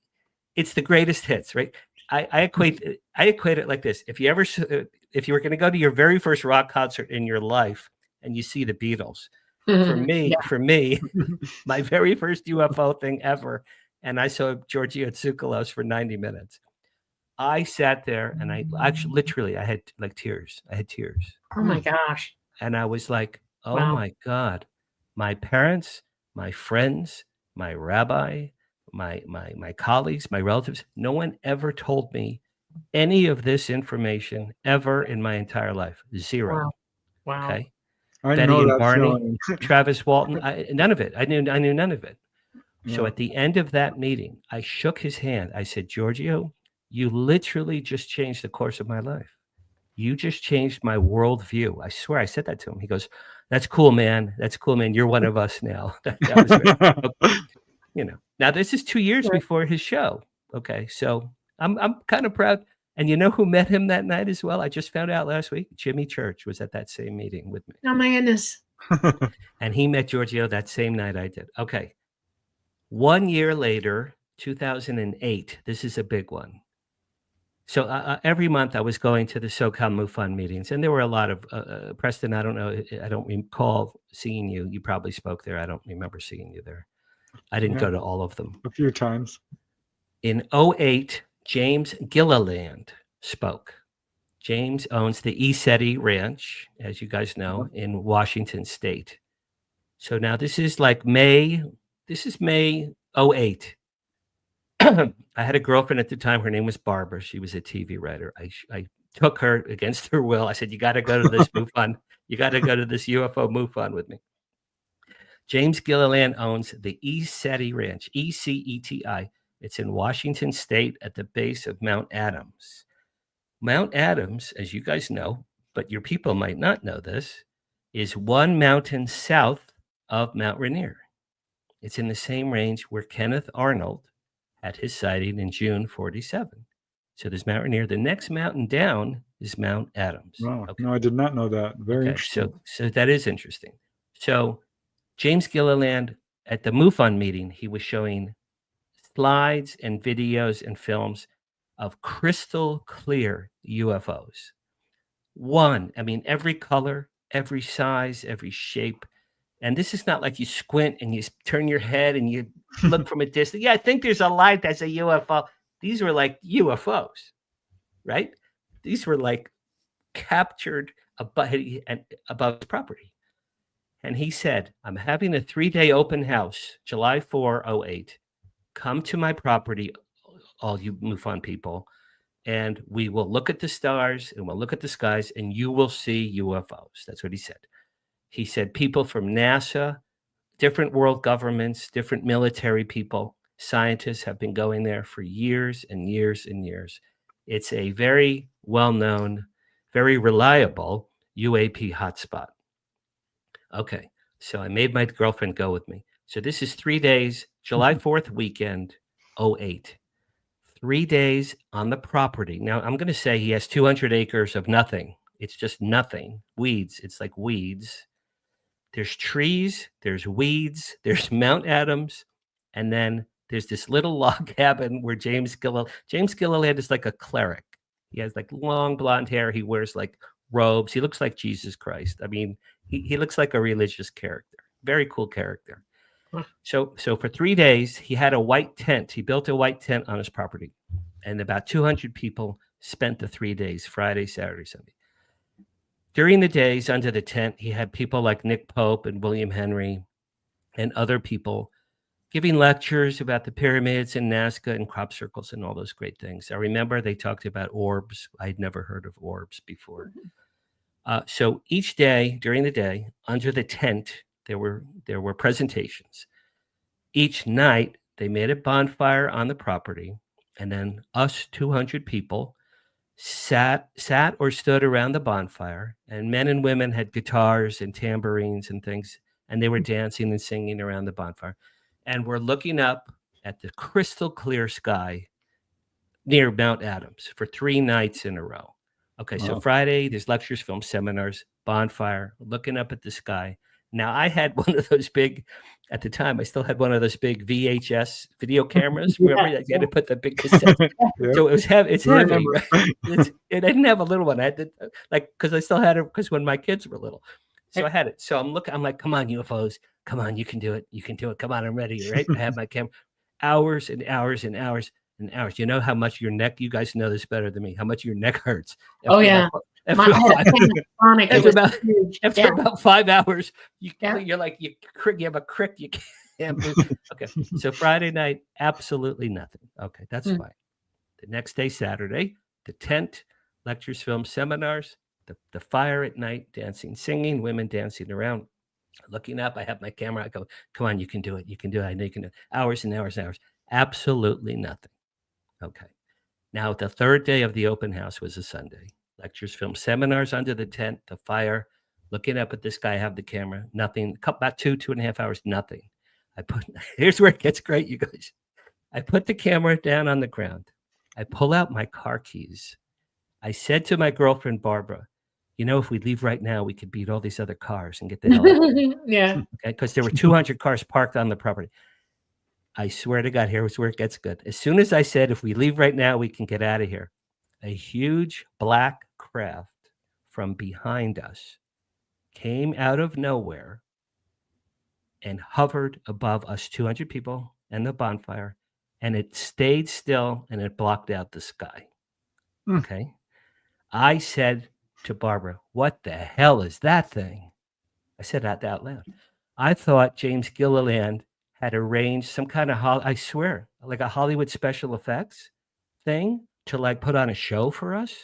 it's the greatest hits, right? I equate it like this. If you were going to go to your very first rock concert in your life and you see the Beatles, for me, my very first UFO thing ever, and I saw Giorgio Tsoukalos for 90 minutes. I sat there and I actually literally I had like tears. I had tears. Oh my gosh. And I was like, oh Wow. my God, my parents, my friends, my rabbi, my colleagues, my relatives, no one ever told me any of this information ever in my entire life. Zero. Wow. Okay. I Betty know and that Barney, feeling. Travis Walton, none of it. I knew none of it. So Yeah. at the end of that meeting, I shook his hand. I said, Giorgio, you literally just changed the course of my life. You just changed my worldview. I swear I said that to him. He goes, that's cool, man. That's cool, man. You're one of us now. that was great. Okay. Now this is 2 years before his show. Okay. So I'm kind of proud. And you know who met him that night as well? I just found out last week. Jimmy Church was at that same meeting with me. Oh my goodness. And he met Giorgio that same night I did. Okay. 1 year later, 2008, this is a big one. So every month I was going to the SoCal MUFON meetings, and there were a lot of, Preston, I don't know, I don't recall seeing you. You probably spoke there. I don't remember seeing you there. I didn't go to all of them. A few times. In 2008, James Gilliland spoke. James owns the ESETI Ranch, as you guys know, in Washington State. So now this is like May 2008. I had a girlfriend at the time. Her name was Barbara. She was a TV writer. I took her against her will. I said, you got to go to this MUFON. You got to go to this UFO MUFON with me. James Gilliland owns the ESETI Ranch, ECETI. It's in Washington State at the base of Mount Adams. Mount Adams, as you guys know, but your people might not know this, is one mountain south of Mount Rainier. It's in the same range where Kenneth Arnold had his sighting in June 47. So there's Mount Rainier. The next mountain down is Mount Adams. Wow. Okay. No, I did not know that. Very interesting. So that is interesting. So James Gilliland at the MUFON meeting, he was showing slides and videos and films of crystal clear UFOs. Every color, every size, every shape. And this is not like you squint and you turn your head and you look from a distance. Yeah, I think there's a light that's a UFO. These were like UFOs, right? These were like captured above his property. And he said, I'm having a 3-day open house, July 4, 2008. Come to my property, all you MUFON people, and we will look at the stars and we'll look at the skies and you will see UFOs. That's what he said. He said people from NASA, different world governments, different military people, scientists have been going there for years and years and years. It's a very well-known, very reliable UAP hotspot. Okay, so I made my girlfriend go with me. So this is 3 days, July 4th weekend, 2008. 3 days on the property. Now, I'm going to say he has 200 acres of nothing. It's just nothing. Weeds. It's like weeds. There's trees, there's weeds, there's Mount Adams, and then there's this little log cabin where James Gilliland is like a cleric. He has like long blonde hair. He wears like robes. He looks like Jesus Christ. I mean, he looks like a religious character. Very cool character. Huh. So for 3 days, he had a white tent. He built a white tent on his property. And about 200 people spent the 3 days, Friday, Saturday, Sunday. During the days under the tent, he had people like Nick Pope and William Henry and other people giving lectures about the pyramids and Nazca and crop circles and all those great things. I remember they talked about orbs. I'd never heard of orbs before. So each day, during the day, under the tent, there were presentations. Each night, they made a bonfire on the property, and then us 200 people sat or stood around the bonfire, and men and women had guitars and tambourines and things, and they were dancing and singing around the bonfire. And we're looking up at the crystal clear sky near Mount Adams for 3 nights in a row. Okay, so Wow. Friday, there's lectures, film seminars, bonfire, looking up at the sky. Now, I had one of those big, at the time, I still had one of those big VHS video cameras. Remember, Yeah. you had to put the big cassette. Yeah. So it was heavy. It's I heavy. remember. Right? I didn't have a little one. I had to, like, because I still had it because when my kids were little. So I had it. So I'm like, come on, UFOs. Come on, you can do it. You can do it. Come on, I'm ready. Right? I have my camera. Hours and hours and hours and hours. You know how much your neck, you guys know this better than me, how much your neck hurts. Oh, yeah. After, My head chronic. It after was about, huge. after Yeah. about 5 hours, Yeah. you're like, you have a crick, you can't move. Okay. So Friday night, absolutely nothing. Okay, that's Hmm. fine. The next day, Saturday, the tent, lectures, films, seminars, the fire at night, dancing, singing, women dancing around, looking up. I have my camera. I go, come on, you can do it. You can do it. I know you can do it. Hours and hours and hours. Absolutely nothing. Okay. Now, the third day of the open house was a Sunday. Lectures, films, seminars under the tent, the fire, looking up at this guy, I have the camera, nothing. About 2.5 hours, nothing. Here's where it gets great, you guys. I put the camera down on the ground. I pull out my car keys. I said to my girlfriend, Barbara, you know, if we leave right now, we could beat all these other cars and get the hell out. Yeah. Okay, because there were 200 cars parked on the property. I swear to God, here's where it gets good. As soon as I said, if we leave right now, we can get out of here, a huge black craft from behind us came out of nowhere and hovered above us, 200 people and the bonfire, and it stayed still and it blocked out the sky. Hmm. Okay. I said to Barbara, what the hell is that thing? I said that out loud. I thought James Gilliland had arranged some kind of, I swear, like a Hollywood special effects thing to like put on a show for us.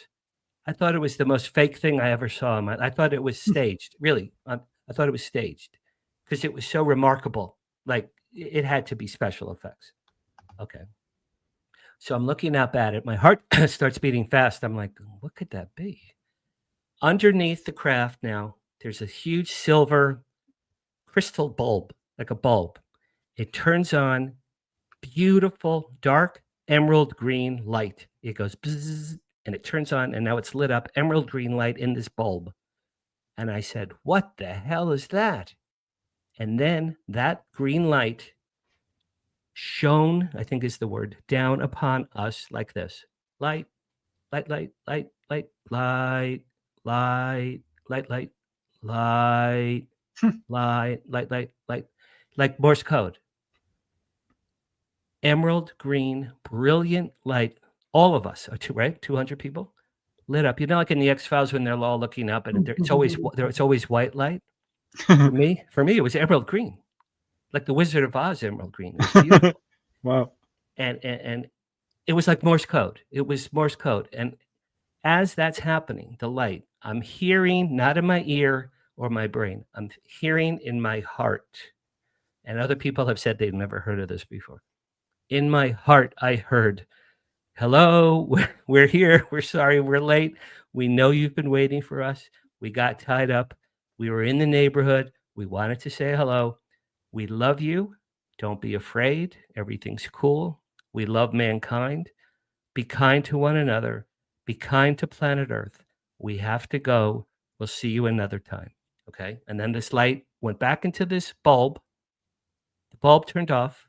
I thought it was the most fake thing I ever saw. I thought it was staged. Really, I thought it was staged because it was so remarkable. Like it had to be special effects. Okay. So I'm looking up at it. My heart starts beating fast. I'm like, what could that be? Underneath the craft now, there's a huge silver crystal bulb, like a bulb. It turns on beautiful, dark emerald green light. It goes bzzz, and it turns on, and now it's lit up, emerald green light in this bulb. And I said, what the hell is that? And then that green light shone, I think is the word, down upon us like this. Light, light, light, light, light, light, light, light, light, light, light, light, light, light, like Morse code. Emerald green, brilliant light. All of us, right? 200 people lit up. You know, like in the X-Files when they're all looking up, and it's always white light. For me, it was emerald green, like the Wizard of Oz emerald green. It was beautiful. Wow. And it was like Morse code. It was Morse code. And as that's happening, the light, I'm hearing, not in my ear or my brain, I'm hearing in my heart. And other people have said they've never heard of this before. In my heart, I heard, hello, we're here. We're sorry we're late. We know you've been waiting for us. We got tied up. We were in the neighborhood. We wanted to say hello. We love you. Don't be afraid. Everything's cool. We love mankind. Be kind to one another. Be kind to planet Earth. We have to go. We'll see you another time. Okay. And then this light went back into this bulb. The bulb turned off.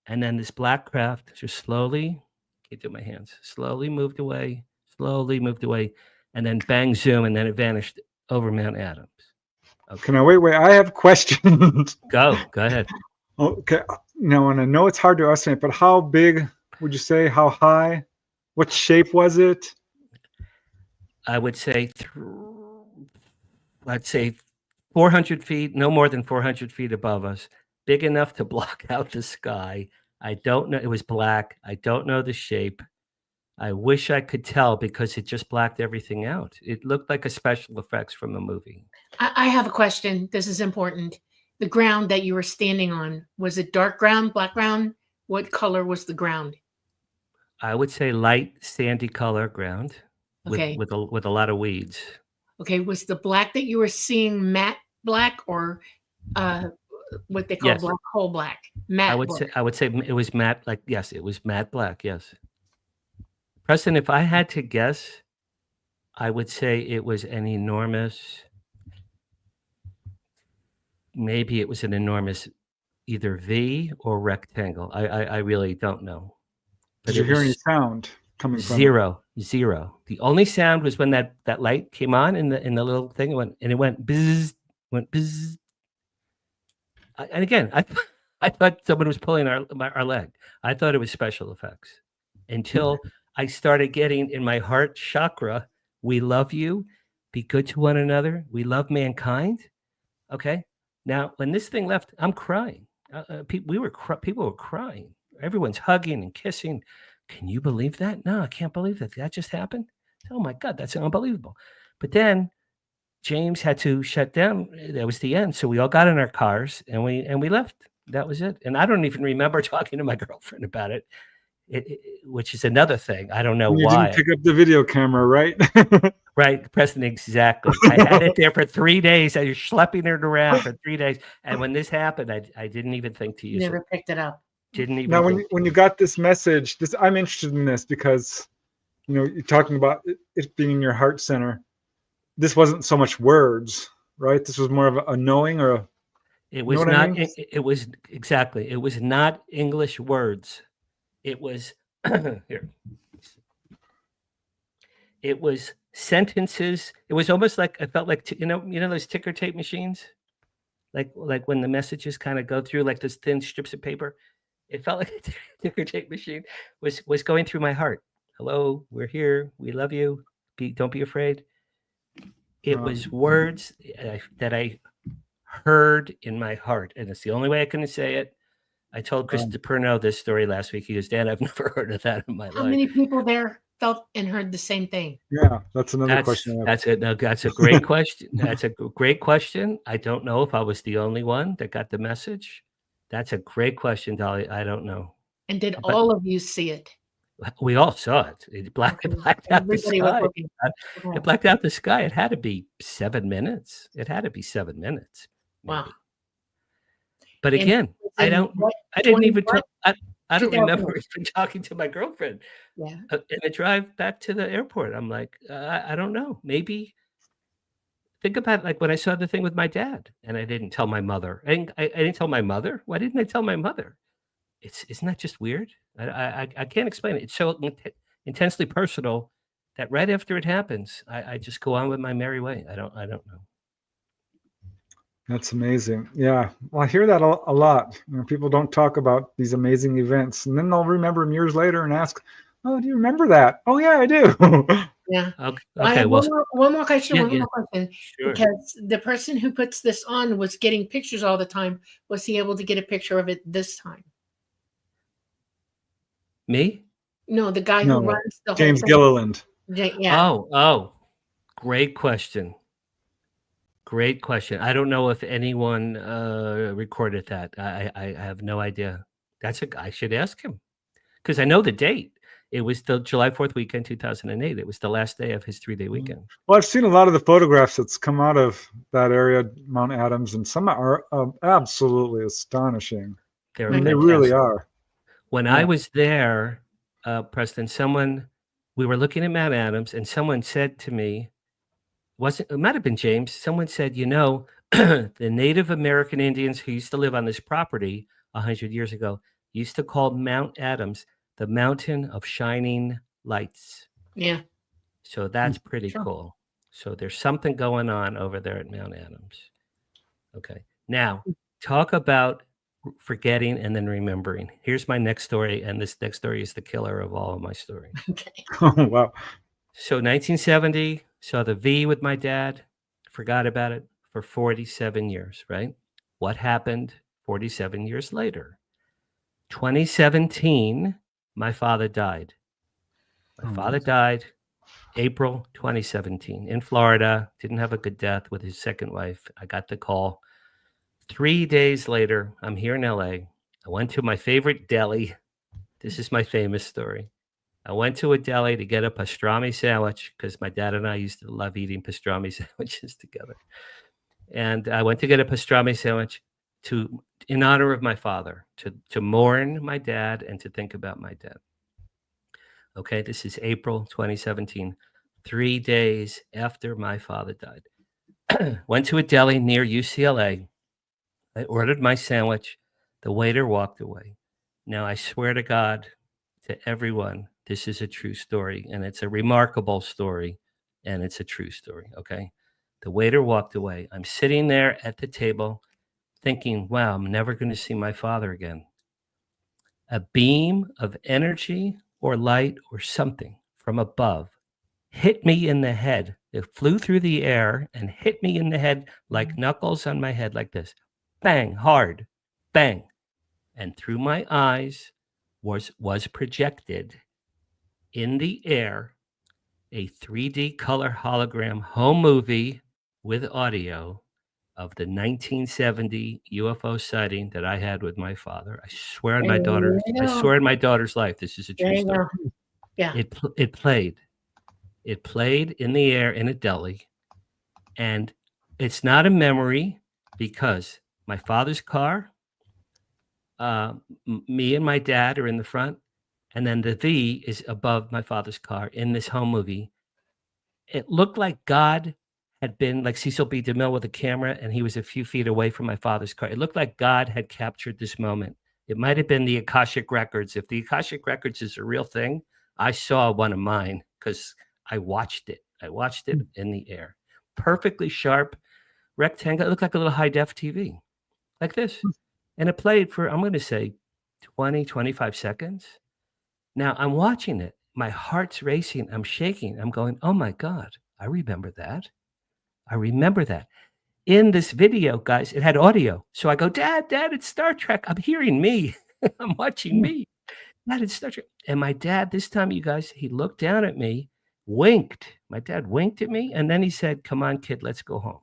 And then this black craft just slowly, can't do my hands, slowly moved away, slowly moved away, and then bang, zoom, and then it vanished over Mount Adams. Okay. Can I wait? I have questions. Go ahead. Okay. Now, and I know it's hard to estimate, but how big would you say? How high? What shape was it? I would say, I'd say 400 feet, no more than 400 feet above us, big enough to block out the sky. I don't know. It was black. I don't know the shape. I wish I could tell because it just blacked everything out. It looked like a special effects from a movie. I have a question. This is important. The ground that you were standing on, was it dark ground, black ground? What color was the ground? I would say light sandy color ground with Okay. with a lot of weeds. Okay. Was the black that you were seeing matte black or what they call Yes. black hole black? Matte I would say it was matte. Like, yes, it was matte black. Yes. Preston, if I had to guess, I would say it was an enormous. Maybe it was an enormous, either V or rectangle. I really don't know. But Did you it hear was any sound coming from it? zero. The only sound was when that light came on in the little thing. It went bzzz, went bzzz. And again, I thought someone was pulling our leg. I thought it was special effects until I started getting in my heart chakra. We love you. Be good to one another. We love mankind. Okay. Now, when this thing left, I'm crying. People were crying. Everyone's hugging and kissing. Can you believe that? No, I can't believe that. That just happened. Oh my God, that's unbelievable. But then James had to shut down. That was the end. So we all got in our cars and we left. That was it. And I don't even remember talking to my girlfriend about it, which is another thing. I don't know You why. didn't pick up the video camera, right? Right, Preston, exactly. I had it there for 3 days. I was schlepping it around for 3 days. And when this happened, I didn't even think to use it. Never picked it up. Didn't even Now, think when you got this message, I'm interested in this because, you're talking about it being in your heart center. This wasn't so much words, right? This was more of a knowing or a. It was You know what I not. mean? It was exactly. It was not English words. It was here. It was sentences. It was almost like I felt like you know those ticker tape machines, like when the messages kind of go through like those thin strips of paper. It felt like a ticker tape machine was going through my heart. Hello, we're here. We love you. Don't be afraid. It was words that I heard in my heart, and it's the only way I can say it. I told Chris DePerno this story last week. He goes, "Dan, I've never heard of that in my life." How many people there felt and heard the same thing? Yeah, that's another question. That's it. No, that's a great question. That's a great question. I don't know if I was the only one that got the message. That's a great question, Dolly. I don't know. And did all of you see it? We all saw it. It blacked out the sky. It blacked out the sky. It had to be 7 minutes. It had to be 7 minutes. Maybe. Wow. But again, I don't remember even talking to my girlfriend. Yeah. In the drive back to the airport. I'm like, I don't know. Maybe think about like when I saw the thing with my dad and I didn't tell my mother. I didn't tell my mother. Why didn't I tell my mother? Isn't that just weird? I can't explain it. It's so intensely personal that right after it happens, I just go on with my merry way. I don't know. That's amazing. Yeah. Well, I hear that a lot. People don't talk about these amazing events, and then they'll remember them years later and ask, "Oh, do you remember that?" "Oh, yeah, I do." Yeah. Okay. One more question. Yeah. Sure. Because the person who puts this on was getting pictures all the time. Was he able to get a picture of it this time? Me? No, the guy who runs the whole James thing. Gilliland. Yeah. Oh, great question. Great question. I don't know if anyone recorded that. I have no idea. I should ask him because I know the date. It was the July 4th weekend, 2008. It was the last day of his 3-day weekend. Well, I've seen a lot of the photographs that's come out of that area, Mount Adams, and some are absolutely astonishing. They really are. When I was there, Preston, we were looking at Mount Adams, and someone said to me, it might have been James. Someone said, the Native American Indians who used to live on this property 100 years ago used to call Mount Adams the mountain of shining lights. Yeah. So that's pretty Sure. cool. So there's something going on over there at Mount Adams. Okay. Now, talk about forgetting and then remembering. Here's my next story, and this next story is the killer of all of my stories. Okay. Oh, wow. So 1970, saw the V with my dad, forgot about it for 47 years, right? What happened 47 years later? 2017, my father died. My father died April 2017 in Florida. Didn't have a good death with his second wife. I got the call. 3 days later, I'm here in LA. I went to my favorite deli. This is my famous story. I went to a deli to get a pastrami sandwich because my dad and I used to love eating pastrami sandwiches together. And I went to get a pastrami sandwich in honor of my father, to mourn my dad and to think about my dad. Okay, this is April 2017, 3 days after my father died. Went to a deli near UCLA. I ordered my sandwich. The waiter walked away. Now, I swear to God, to everyone, this is a true story, and it's a remarkable story, and it's a true story, okay? The waiter walked away. I'm sitting there at the table thinking, wow, I'm never going to see my father again. A beam of energy or light or something from above hit me in the head. It flew through the air and hit me in the head like knuckles on my head like this. Bang, hard, bang. And through my eyes was projected in the air a 3D color hologram home movie with audio of the 1970 UFO sighting that I had with my father. I swear on my daughter. I swear on my daughter's life. This is a true story. Yeah. It played. It played in the air in a deli, and it's not a memory because my father's car, me and my dad are in the front, and then the V is above my father's car in this home movie. It looked like God had been like Cecil B. DeMille with a camera, and he was a few feet away from my father's car. It looked like God had captured this moment. It might have been the Akashic Records. If the Akashic Records is a real thing, I saw one of mine because I watched it. I watched it in the air. Perfectly sharp rectangle. It looked like a little high-def TV, like this. And it played for, I'm going to say, 20, 25 seconds. Now, I'm watching it. My heart's racing. I'm shaking. I'm going, oh, my God, I remember that. I remember that. In this video, guys, it had audio. So I go, Dad, it's Star Trek. I'm hearing me. I'm watching me. Dad, it's Star Trek. And my dad, this time, you guys, he looked down at me, winked. My dad winked at me, and then he said, come on, kid, let's go home.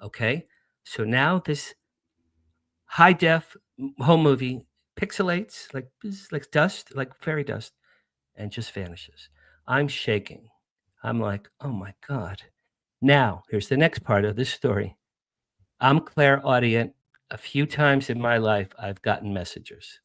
Okay, so now this high-def home movie pixelates like dust, like fairy dust, and just vanishes. I'm shaking. I'm like, oh, my God. Now, here's the next part of this story. I'm clairaudient. A few times in my life, I've gotten messages,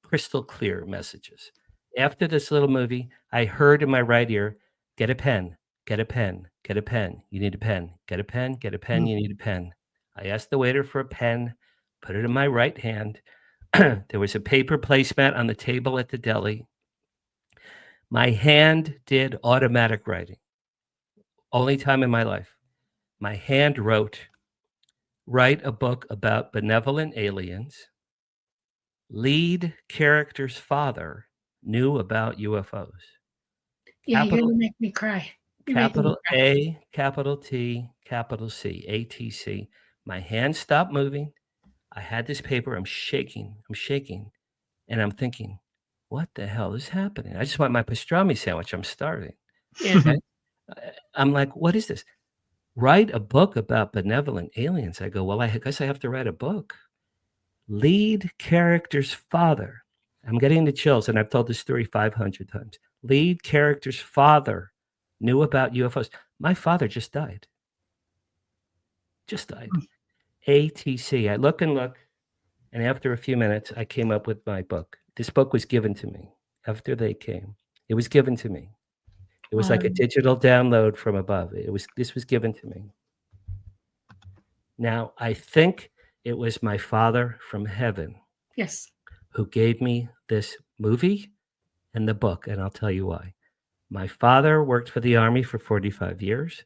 crystal clear messages. After this little movie, I heard in my right ear, get a pen, get a pen, get a pen. You need a pen, get a pen, get a pen, you need a pen. I asked the waiter for a pen, put it in my right hand. There was a paper placemat on the table at the deli. My hand did automatic writing. Only time in my life. My hand write a book about benevolent aliens. Lead character's father knew about UFOs. Yeah, you're going to make me cry. Capital A, capital T, capital C, ATC. My hand stopped moving. I had this paper. I'm shaking. And I'm thinking, what the hell is happening? I just want my pastrami sandwich. I'm starving. Yeah. Okay? I'm like, what is this? Write a book about benevolent aliens. I go, well, I guess I have to write a book. Lead character's father. I'm getting the chills, and I've told this story 500 times. Lead character's father knew about UFOs. My father just died. ATC. I look, and after a few minutes, I came up with my book. This book was given to me after they came. It was given to me. It was like a digital download from above. This was given to me. Now, I think it was my father from heaven. Yes. Who gave me this movie and the book, and I'll tell you why. My father worked for the Army for 45 years.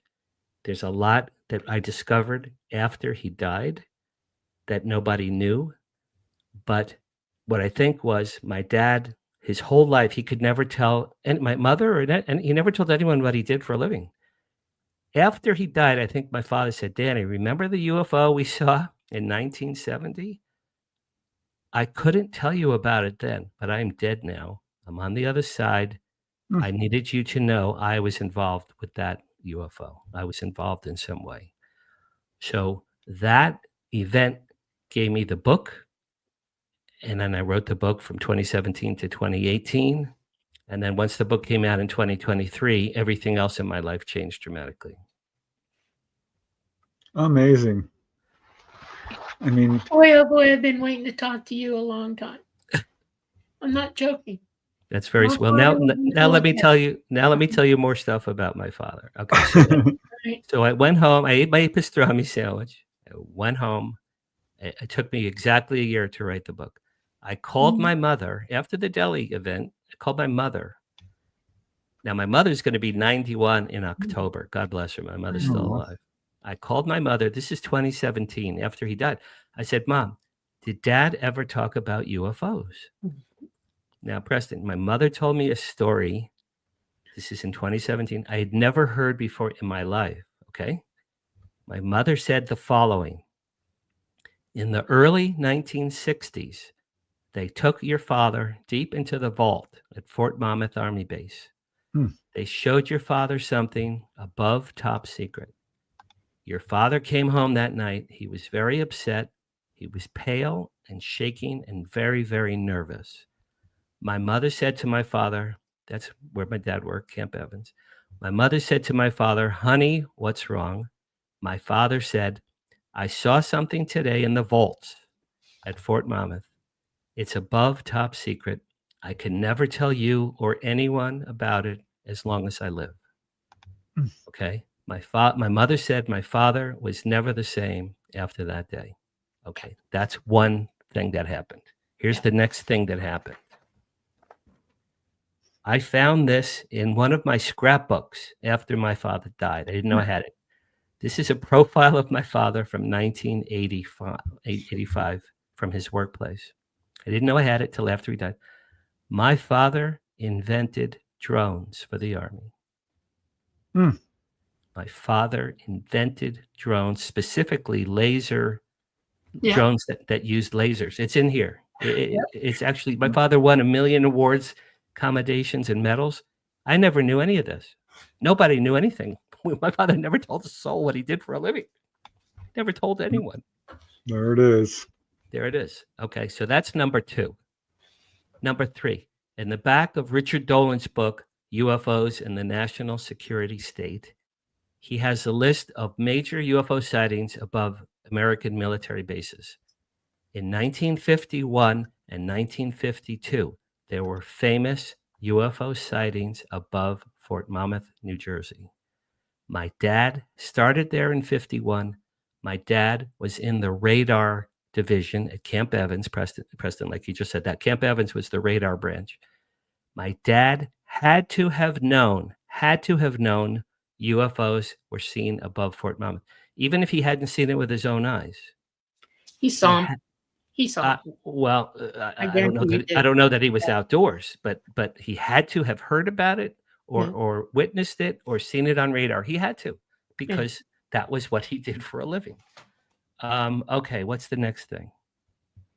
There's a lot that I discovered after he died that nobody knew. But what I think was my dad, his whole life, he could never tell, and my mother, and he never told anyone what he did for a living. After he died, I think my father said, Danny, remember the UFO we saw in 1970? I couldn't tell you about it then, but I'm dead now. I'm on the other side. Hmm. I needed you to know I was involved with that UFO. I was involved in some way. So that event gave me the book. And then I wrote the book from 2017 to 2018. And then once the book came out in 2023, everything else in my life changed dramatically. Amazing. I mean, Boy, oh boy, I've been waiting to talk to you a long time. I'm not joking. That's very My well. Now, father was now let me military. tell you. Now let me tell you more stuff about my father. Okay, so Right. so I went home. I ate my pastrami sandwich. I went home. It took me exactly a year to write the book. I called my mother after the Delhi event. I called my mother. Now my mother's going to be 91 in October. God bless her. My mother's still Aw. alive. I called my mother. This is 2017 after he died. I said, Mom, did Dad ever talk about UFOs? Now, Preston, my mother told me a story. This is in 2017. I had never heard before in my life. Okay. My mother said the following. In the early 1960s, they took your father deep into the vault at Fort Monmouth Army Base. Hmm. They showed your father something above top secret. Your father came home that night. He was very upset. He was pale and shaking and very, very nervous. My mother said to my father, that's where my dad worked, Camp Evans. My mother said to my father, honey, what's wrong? My father said, I saw something today in the vaults at Fort Monmouth. It's above top secret. I can never tell you or anyone about it as long as I live. Okay. My mother said my father was never the same after that day. Okay. That's one thing that happened. Here's the next thing that happened. I found this in one of my scrapbooks after my father died. I didn't know I had it. This is a profile of my father from 1985 from his workplace. I didn't know I had it till after he died. My father invented drones for the Army. Hmm. My father invented drones, specifically laser Yeah. drones that used lasers. It's in here. It's actually, my father won 1 million awards, commendations, and medals. I never knew any of this. Nobody knew anything. My father never told a soul what he did for a living. Never told anyone. There it is. There it is. Okay, so that's number 2. Number 3, in the back of Richard Dolan's book, UFOs in the National Security State, he has a list of major UFO sightings above American military bases. In 1951 and 1952, there were famous UFO sightings above Fort Monmouth, New Jersey. My dad started there in 51. My dad was in the radar division at Camp Evans, Preston, like you just said, that Camp Evans was the radar branch. My dad had to have known UFOs were seen above Fort Monmouth, even if he hadn't seen it with his own eyes. He saw him. He saw him. Well, I I don't know guarantee you that did. I don't know that he was outdoors, but he had to have heard about it Yeah. or witnessed it or seen it on radar. He had to, because that was what he did for a living. Okay, what's the next thing?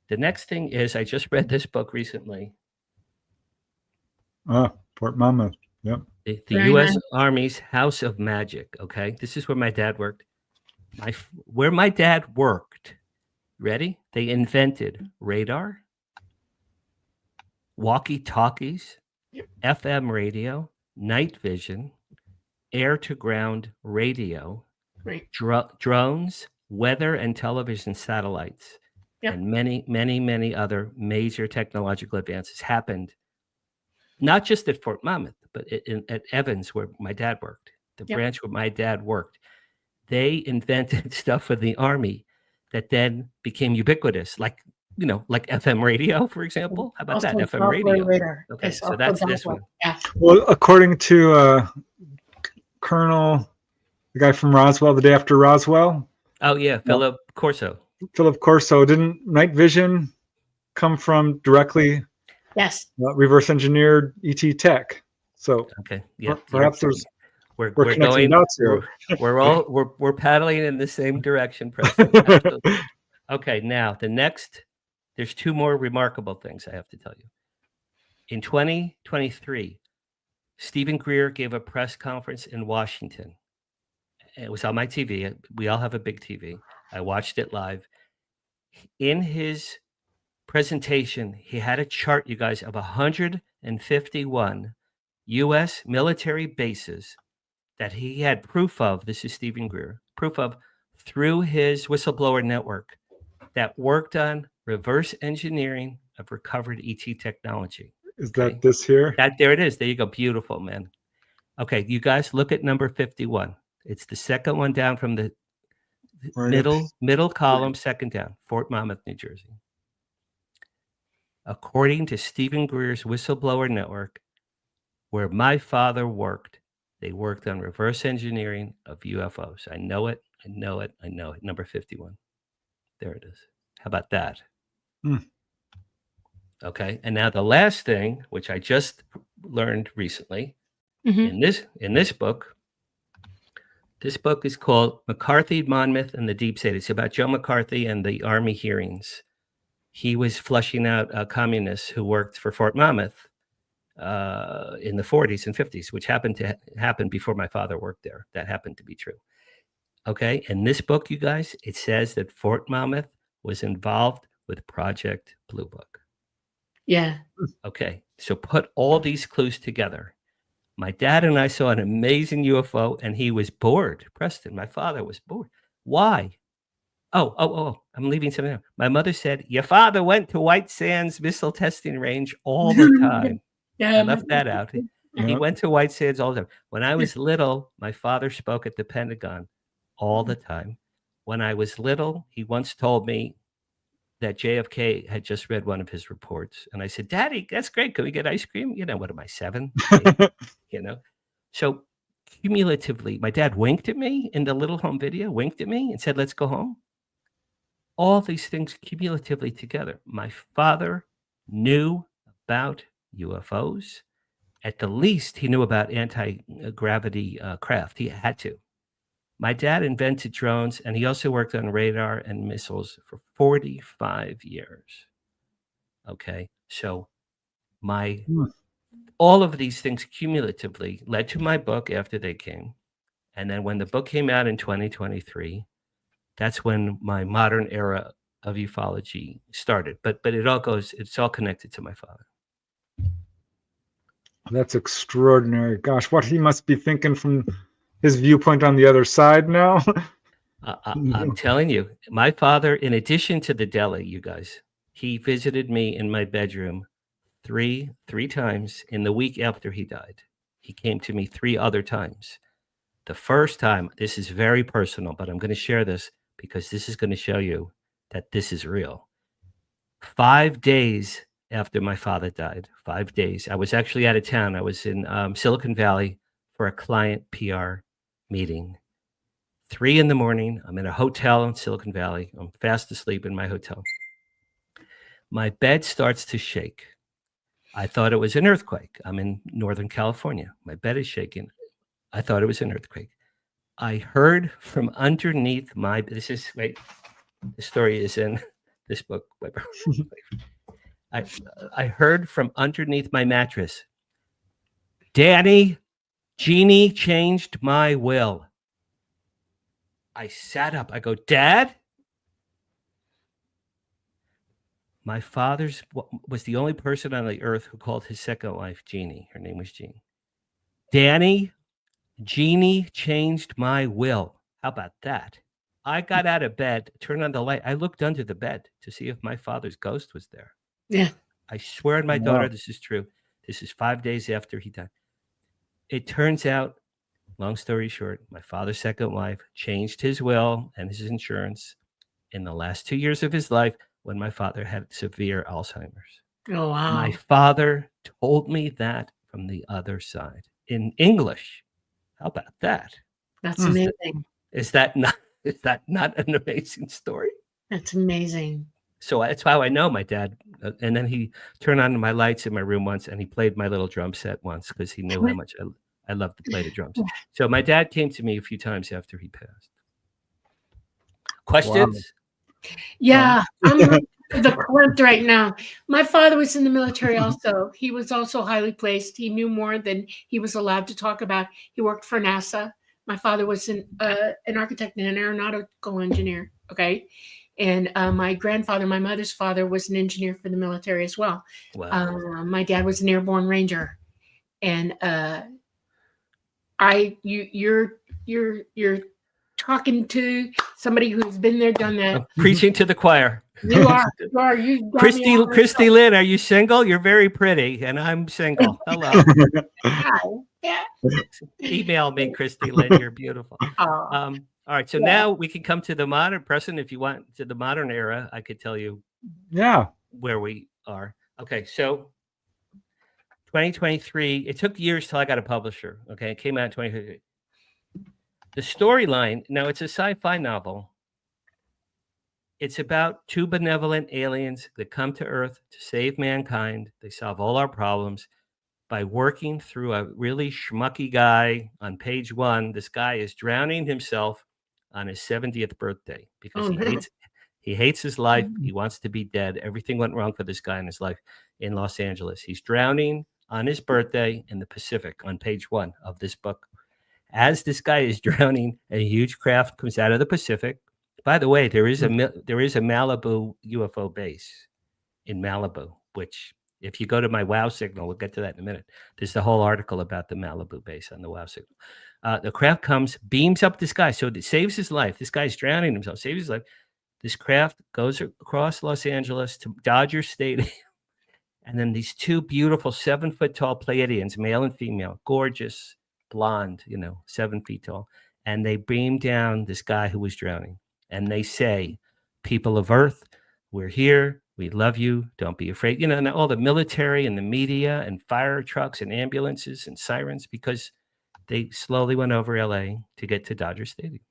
The next thing is I just read this book recently. Fort Monmouth. Yep. The Very U.S. nice. Army's House of Magic. Okay, this is where my dad worked. Where my dad worked, ready? They invented radar, walkie-talkies, FM radio, night vision, air-to-ground radio, Right. drones, weather and television satellites, and many, many, many other major technological advances happened, not just at Fort Monmouth, but at Evans, where my dad worked, the branch where my dad worked. They invented stuff for the Army that then became ubiquitous, like like FM radio, for example. How about that? Also FM Doppler radio. radar. Okay, It's so also that's this Doppler. one. Yeah. Well, according to Colonel, the guy from Roswell, the day after Roswell, Oh yeah, Philip Corso. Philip Corso, didn't night vision come from directly Yes. reverse engineered ET tech? So Okay, yeah. perhaps there's We're connecting going. dots here. We're paddling in the same direction, Preston. Absolutely. Okay, now there's two more remarkable things I have to tell you. In 2023, Stephen Greer gave a press conference in Washington. It was on my TV. We all have a big TV. I watched it live. In his presentation, he had a chart, you guys, of 151 U.S. military bases that he had proof of. This is Stephen Greer, proof of through his whistleblower network that worked on reverse engineering of recovered ET technology. Is that this here? There it is. There you go. Beautiful, man. Okay, you guys look at number 51. It's the second one down from the middle column, second down, Fort Monmouth, New Jersey. According to Stephen Greer's whistleblower network, where my father worked, they worked on reverse engineering of UFOs. I know it. Number 51. There it is. How about that? Okay. And now the last thing, which I just learned recently, in this book, this book is called McCarthy, Monmouth, and the Deep State. It's about Joe McCarthy and the Army hearings. He was flushing out communists who worked for Fort Monmouth in the 40s and 50s, which happened to happen before my father worked there. That happened to be true. Okay. In this book, you guys, it says that Fort Monmouth was involved with Project Blue Book. Yeah. Okay. So put all these clues together. My dad and I saw an amazing UFO, and he was bored. Preston, my father was bored. Why? Oh, I'm leaving something out. My mother said, your father went to White Sands missile testing range all the time. Yeah, I left that out. He went to White Sands all the time. When I was little, my father spoke at the Pentagon all the time. When I was little, he once told me that JFK had just read one of his reports. And I said, Daddy, that's great. Can we get ice cream? What am I, 7? 8? So cumulatively, my dad winked at me in the little home video, winked at me and said, let's go home. All these things cumulatively together. My father knew about UFOs. At the least, he knew about anti-gravity craft. He had to. My dad invented drones, and he also worked on radar and missiles for 45 years. Okay, so all of these things cumulatively led to my book after they came. And then when the book came out in 2023, that's when my modern era of ufology started. But it's all connected to my father. That's extraordinary. Gosh, what he must be thinking from his viewpoint on the other side now. I'm telling you, my father, in addition to the deli, you guys, he visited me in my bedroom three times in the week after he died. He came to me 3 other times. The first time, this is very personal, but I'm going to share this because this is going to show you that this is real. 5 days after my father died, 5 days, I was actually out of town. I was in Silicon Valley for a client PR meeting. 3 a.m, I'm in a hotel in Silicon Valley. I'm fast asleep in my hotel. My bed starts to shake. I thought it was an earthquake. I'm in Northern California. My bed is shaking. I thought it was an earthquake. I heard from underneath the story is in this book. I heard from underneath my mattress, Danny, Jeannie changed my will. I sat up. I go, Dad? My father was the only person on the earth who called his second wife Jeannie. Her name was Jean. Danny, Jeannie changed my will. How about that? I got out of bed, turned on the light. I looked under the bed to see if my father's ghost was there. Yeah. I swear to my daughter, this is true. This is 5 days after he died. It turns out, long story short, my father's second wife changed his will and his insurance in the last 2 years of his life when my father had severe Alzheimer's. Oh, wow. My father told me that from the other side in English. How about that? That's amazing. Is that not an amazing story? That's amazing. So that's how I know my dad. And then he turned on my lights in my room once, and he played my little drum set once because he knew how much I loved to play the drums. So my dad came to me a few times after he passed. Questions? Yeah, I'm the clip right now. My father was in the military also. He was also highly placed. He knew more than he was allowed to talk about. He worked for NASA. My father was an architect and an aeronautical engineer. Okay. And my grandfather, my mother's father, was an engineer for the military as well. Wow. My dad was an airborne ranger. And you're talking to somebody who's been there, done that. I'm preaching to the choir. You are. You got me on Christy Lynn, are you single? You're very pretty, and I'm single. Hello. Yeah. Email me, Christy Lynn. You're beautiful. All right, so now we can come to the modern present. If you want to the modern era, I could tell you where we are. Okay, so 2023, it took years till I got a publisher. Okay, it came out in 2023. The storyline, now it's a sci-fi novel. It's about two benevolent aliens that come to Earth to save mankind. They solve all our problems by working through a really schmucky guy. On page 1, this guy is drowning himself on his 70th birthday because he hates his life. He wants to be dead. Everything went wrong for this guy in his life in Los Angeles. He's drowning on his birthday in the Pacific on page 1 of this book. As this guy is drowning, a huge craft comes out of the Pacific. By the way, there is a Malibu UFO base in Malibu, which if you go to my WOW signal, we'll get to that in a minute. There's the whole article about the Malibu base on the WOW signal. The craft comes, beams up this guy. So it saves his life. This guy's drowning himself, saves his life. This craft goes across Los Angeles to Dodger Stadium. And then these two beautiful 7-foot-tall Pleiadians, male and female, gorgeous, blonde, 7 feet tall. And they beam down this guy who was drowning. And they say, people of Earth, we're here. We love you. Don't be afraid. And all the military and the media and fire trucks and ambulances and sirens, because they slowly went over LA to get to Dodger Stadium.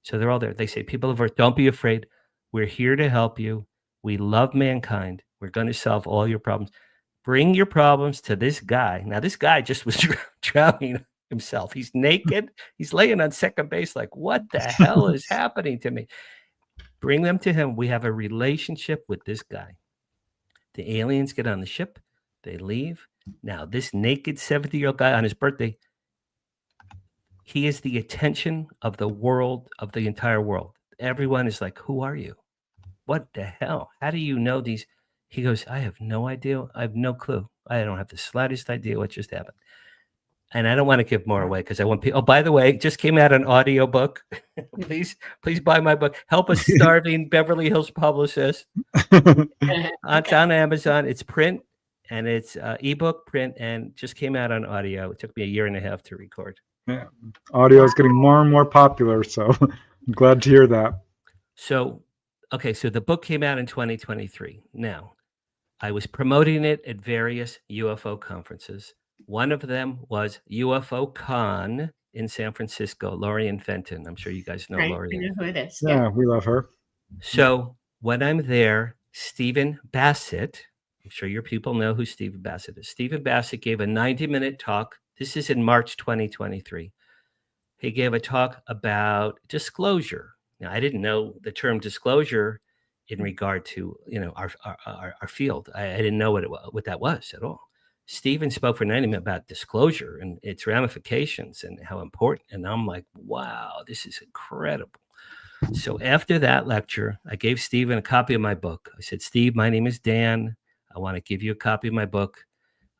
So they're all there. They say, people of Earth, don't be afraid. We're here to help you. We love mankind. We're going to solve all your problems. Bring your problems to this guy. Now, this guy just was drowning himself. He's naked. He's laying on second base like, what the hell is happening to me? Bring them to him. We have a relationship with this guy. The aliens get on the ship. They leave. Now, this naked 70-year-old guy on his birthday, he is the attention of the world, of the entire world. Everyone is like, who are you? What the hell? How do you know these? He goes, I have no idea. I have no clue. I don't have the slightest idea what just happened. And I don't want to give more away because I want people. Oh, by the way, it just came out an audio book. please buy my book. Help a starving Beverly Hills publicist. It's on Amazon. It's print and it's ebook, print, and just came out on audio. It took me 1.5 years to record. Yeah, audio is getting more and more popular, so I'm glad to hear that. So, okay, so the book came out in 2023. Now, I was promoting it at various UFO conferences. One of them was UFO Con in San Francisco, Lori Fenton. I'm sure you guys know Lori. I know who it is. Yeah, we love her. So when I'm there, Stephen Bassett, I'm sure your people know who Stephen Bassett is. Stephen Bassett gave a 90-minute talk. This is in March 2023. He gave a talk about disclosure. Now, I didn't know the term disclosure in regard to our field. I didn't know what that was at all. Stephen spoke for 90 minutes about disclosure and its ramifications and how important. And I'm like, wow, this is incredible. So after that lecture, I gave Stephen a copy of my book. I said, Steve, my name is Dan. I want to give you a copy of my book.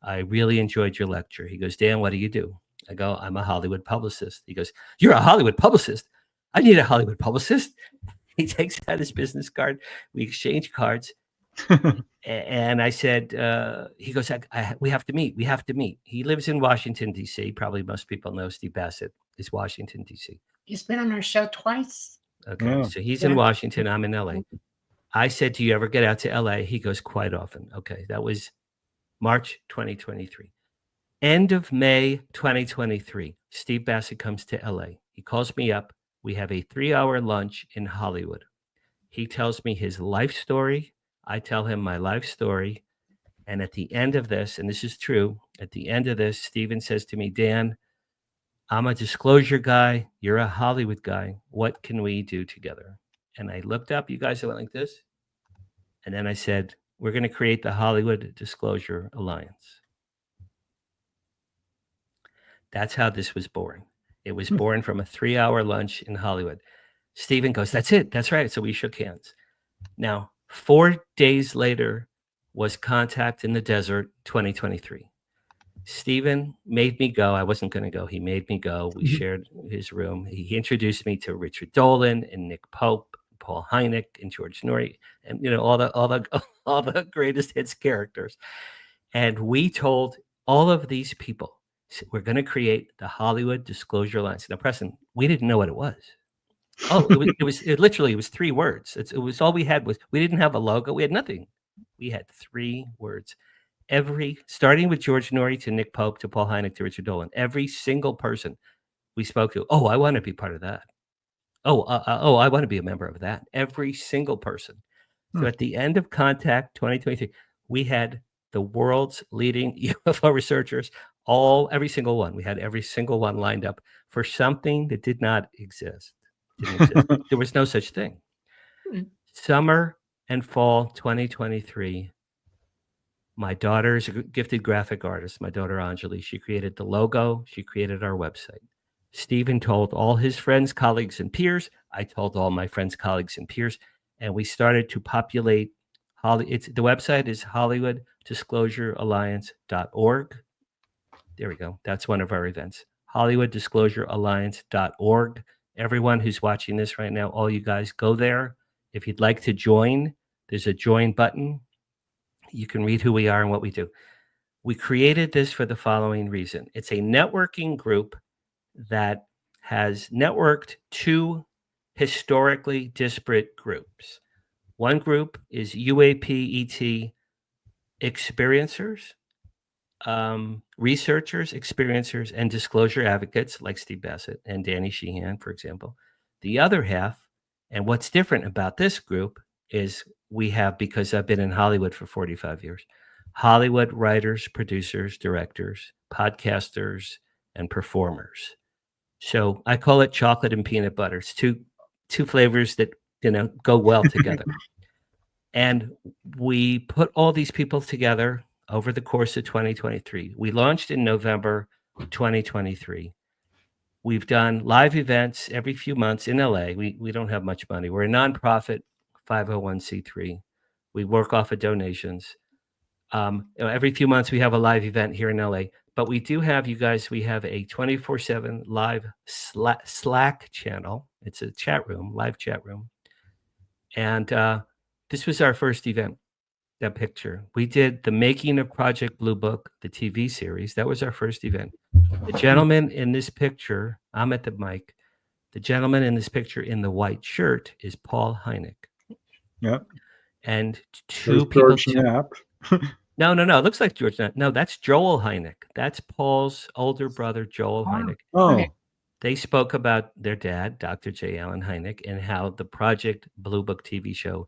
I really enjoyed your lecture. He goes, Dan, what do you do? I go, I'm a Hollywood publicist. He goes, you're a Hollywood publicist? I need a Hollywood publicist. He takes out his business card. We exchange cards. And I said, he goes, we have to meet. We have to meet. He lives in Washington, D.C. Probably most people know Steve Bassett is Washington, D.C. He's been on our show twice. Okay. So he's in Washington. I'm in L.A. I said, do you ever get out to LA? He goes, quite often. Okay, that was March 2023. End of May 2023, Steve Bassett comes to LA. He calls me up. We have a 3-hour lunch in Hollywood. He tells me his life story. I tell him my life story. And at the end of this, and this is true, at the end of this, Steven says to me, Dan, I'm a disclosure guy. You're a Hollywood guy. What can we do together? And I looked up, you guys went like this. And then I said, we're going to create the Hollywood Disclosure Alliance. That's how this was born. It was born from a 3-hour lunch in Hollywood. Steven goes, that's it. That's right. So we shook hands. Now, 4 days later was Contact in the Desert 2023. Steven made me go. I wasn't going to go. He made me go. We shared his room. He introduced me to Richard Dolan and Nick Pope, Paul Hynek and George Noory, and all the greatest hits characters. And we told all of these people, we're going to create the Hollywood Disclosure Alliance. Now, Preston, we didn't know what it was. Oh, it was 3 words. It was all we had. We didn't have a logo. We had nothing. We had 3 words. Starting with George Noory to Nick Pope to Paul Hynek to Richard Dolan, every single person we spoke to, oh, I want to be part of that. Oh, I want to be a member of that. Every single person. So at the end of Contact 2023, we had the world's leading UFO researchers, every single one. We had every single one lined up for something that did not exist. There was no such thing. Summer and fall 2023. My daughter is a gifted graphic artist. My daughter, Anjali, she created the logo. She created our website. Steven told all his friends, colleagues, and peers. I told all my friends, colleagues, and peers. And we started to populate. The website is HollywoodDisclosureAlliance.org. There we go. That's one of our events. HollywoodDisclosureAlliance.org. Everyone who's watching this right now, all you guys, go there. If you'd like to join, there's a join button. You can read who we are and what we do. We created this for the following reason. It's a networking group that has networked 2 historically disparate groups. One group is UAP-ET experiencers, researchers, experiencers, and disclosure advocates like Steve Bassett and Danny Sheehan, for example. The other half, and what's different about this group is we have, because I've been in Hollywood for 45 years, Hollywood writers, producers, directors, podcasters, and performers. So I call it chocolate and peanut butter. It's two flavors that go well together. And we put all these people together over the course of 2023. We launched in November 2023. We've done live events every few months in LA. We don't have much money. We're a nonprofit 501c3. We work off of donations. Every few months we have a live event here in LA. But we do have, you guys, we have a 24/7 live Slack channel. It's a chat room, live chat room. And this was our first event, that picture. We did the making of Project Blue Book, the TV series. That was our first event. The gentleman in this picture, I'm at the mic. The gentleman in this picture in the white shirt is Paul Hynek. Yeah. And There's people. George Knapp. No. It looks like George Knapp. No, that's Joel Hynek. That's Paul's older brother, Joel Hynek. Oh. Okay. They spoke about their dad, Dr. J. Allen Hynek, and how the Project Blue Book TV show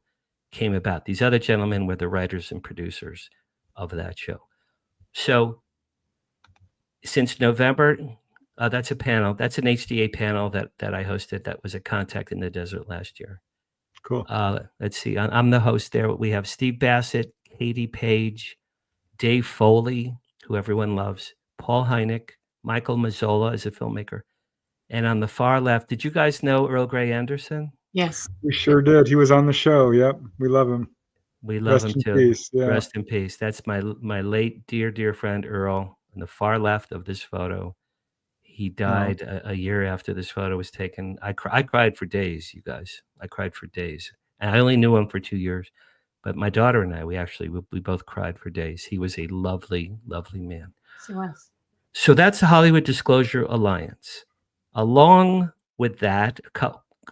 came about. These other gentlemen were the writers and producers of that show. So since November, that's a panel. That's an HDA panel that I hosted. That was a Contact in the Desert last year. Cool. Let's see. I'm the host there. We have Steve Bassett, Katie Page, Dave Foley, who everyone loves, Paul Hynek, Michael Mazzola is a filmmaker. And on the far left, did you guys know Earl Grey Anderson? Yes. We sure did. He was on the show. Yep. We love him. We love Rest him in too. peace. Yeah. Rest in peace. That's my late dear friend Earl. On the far left of this photo, he died a year after this photo was taken. I cried for days, you guys. I cried for days. And I only knew him for 2 years, but my daughter and I, we both cried for days. He was a lovely, lovely man. He was. So that's the Hollywood Disclosure Alliance. Along with that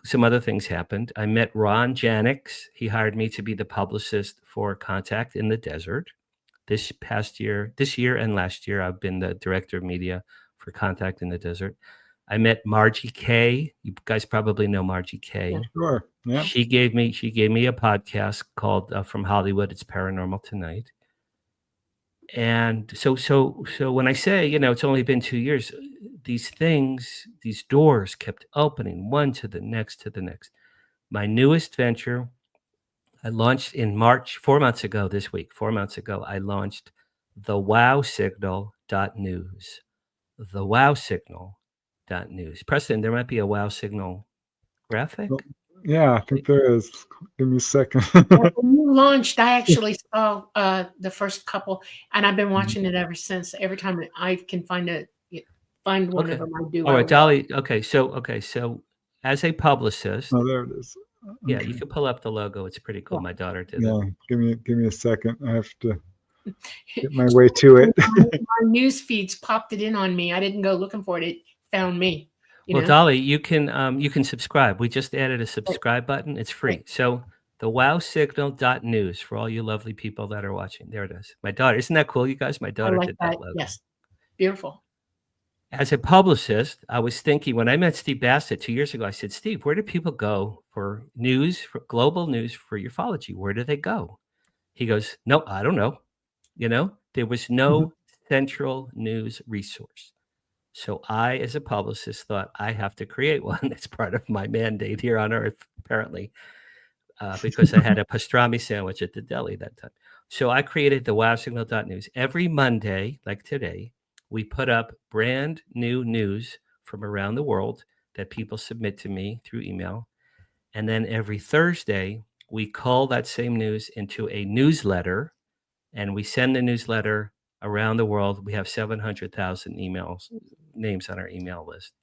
some other things happened. I met Ron Janix. He hired me to be the publicist for Contact in the Desert. This year and last year, I've been the director of media for Contact in the Desert. I met Margie Kay. You guys probably know Margie Kay. Yeah, sure. Yeah. She gave me a podcast called From Hollywood. It's Paranormal Tonight. And so when I say, it's only been 2 years, these doors kept opening one to the next to the next. My newest venture, I launched in March, 4 months ago this week. 4 months ago, I launched the wowsignal.news. The wowsignal.news. Preston, there might be a wow signal graphic. Well, yeah, I think there is. Give me a second. When you launched, I actually saw the first couple, and I've been watching it ever since. Every time I can find one of them, I do. All right, Dolly. Okay, so as a publicist, Oh, there it is. yeah, you can pull up the logo. It's pretty cool. My daughter did Yeah, it. give me a second. I have to get my way to it. My news feeds popped it in on me. I didn't go looking for it. It found me. Well, Dolly, you can subscribe. We just added a subscribe button. It's free. So the wowsignal.news for all you lovely people that are watching. There it is. My daughter. Isn't that cool, you guys? My daughter did that logo. Yes. Beautiful. As a publicist, I was thinking when I met Steve Bassett 2 years ago, I said, Steve, where do people go for news, for global news for ufology? Where do they go? He goes, no, I don't know. There was no central news resource. So I, as a publicist, thought I have to create one. That's part of my mandate here on Earth, apparently, because I had a pastrami sandwich at the deli that time. So I created the wowsignal.news. Every Monday, like today, we put up brand new news from around the world that people submit to me through email. And then every Thursday, we cull that same news into a newsletter, and we send the newsletter around the world. We have 700,000 names on our email list.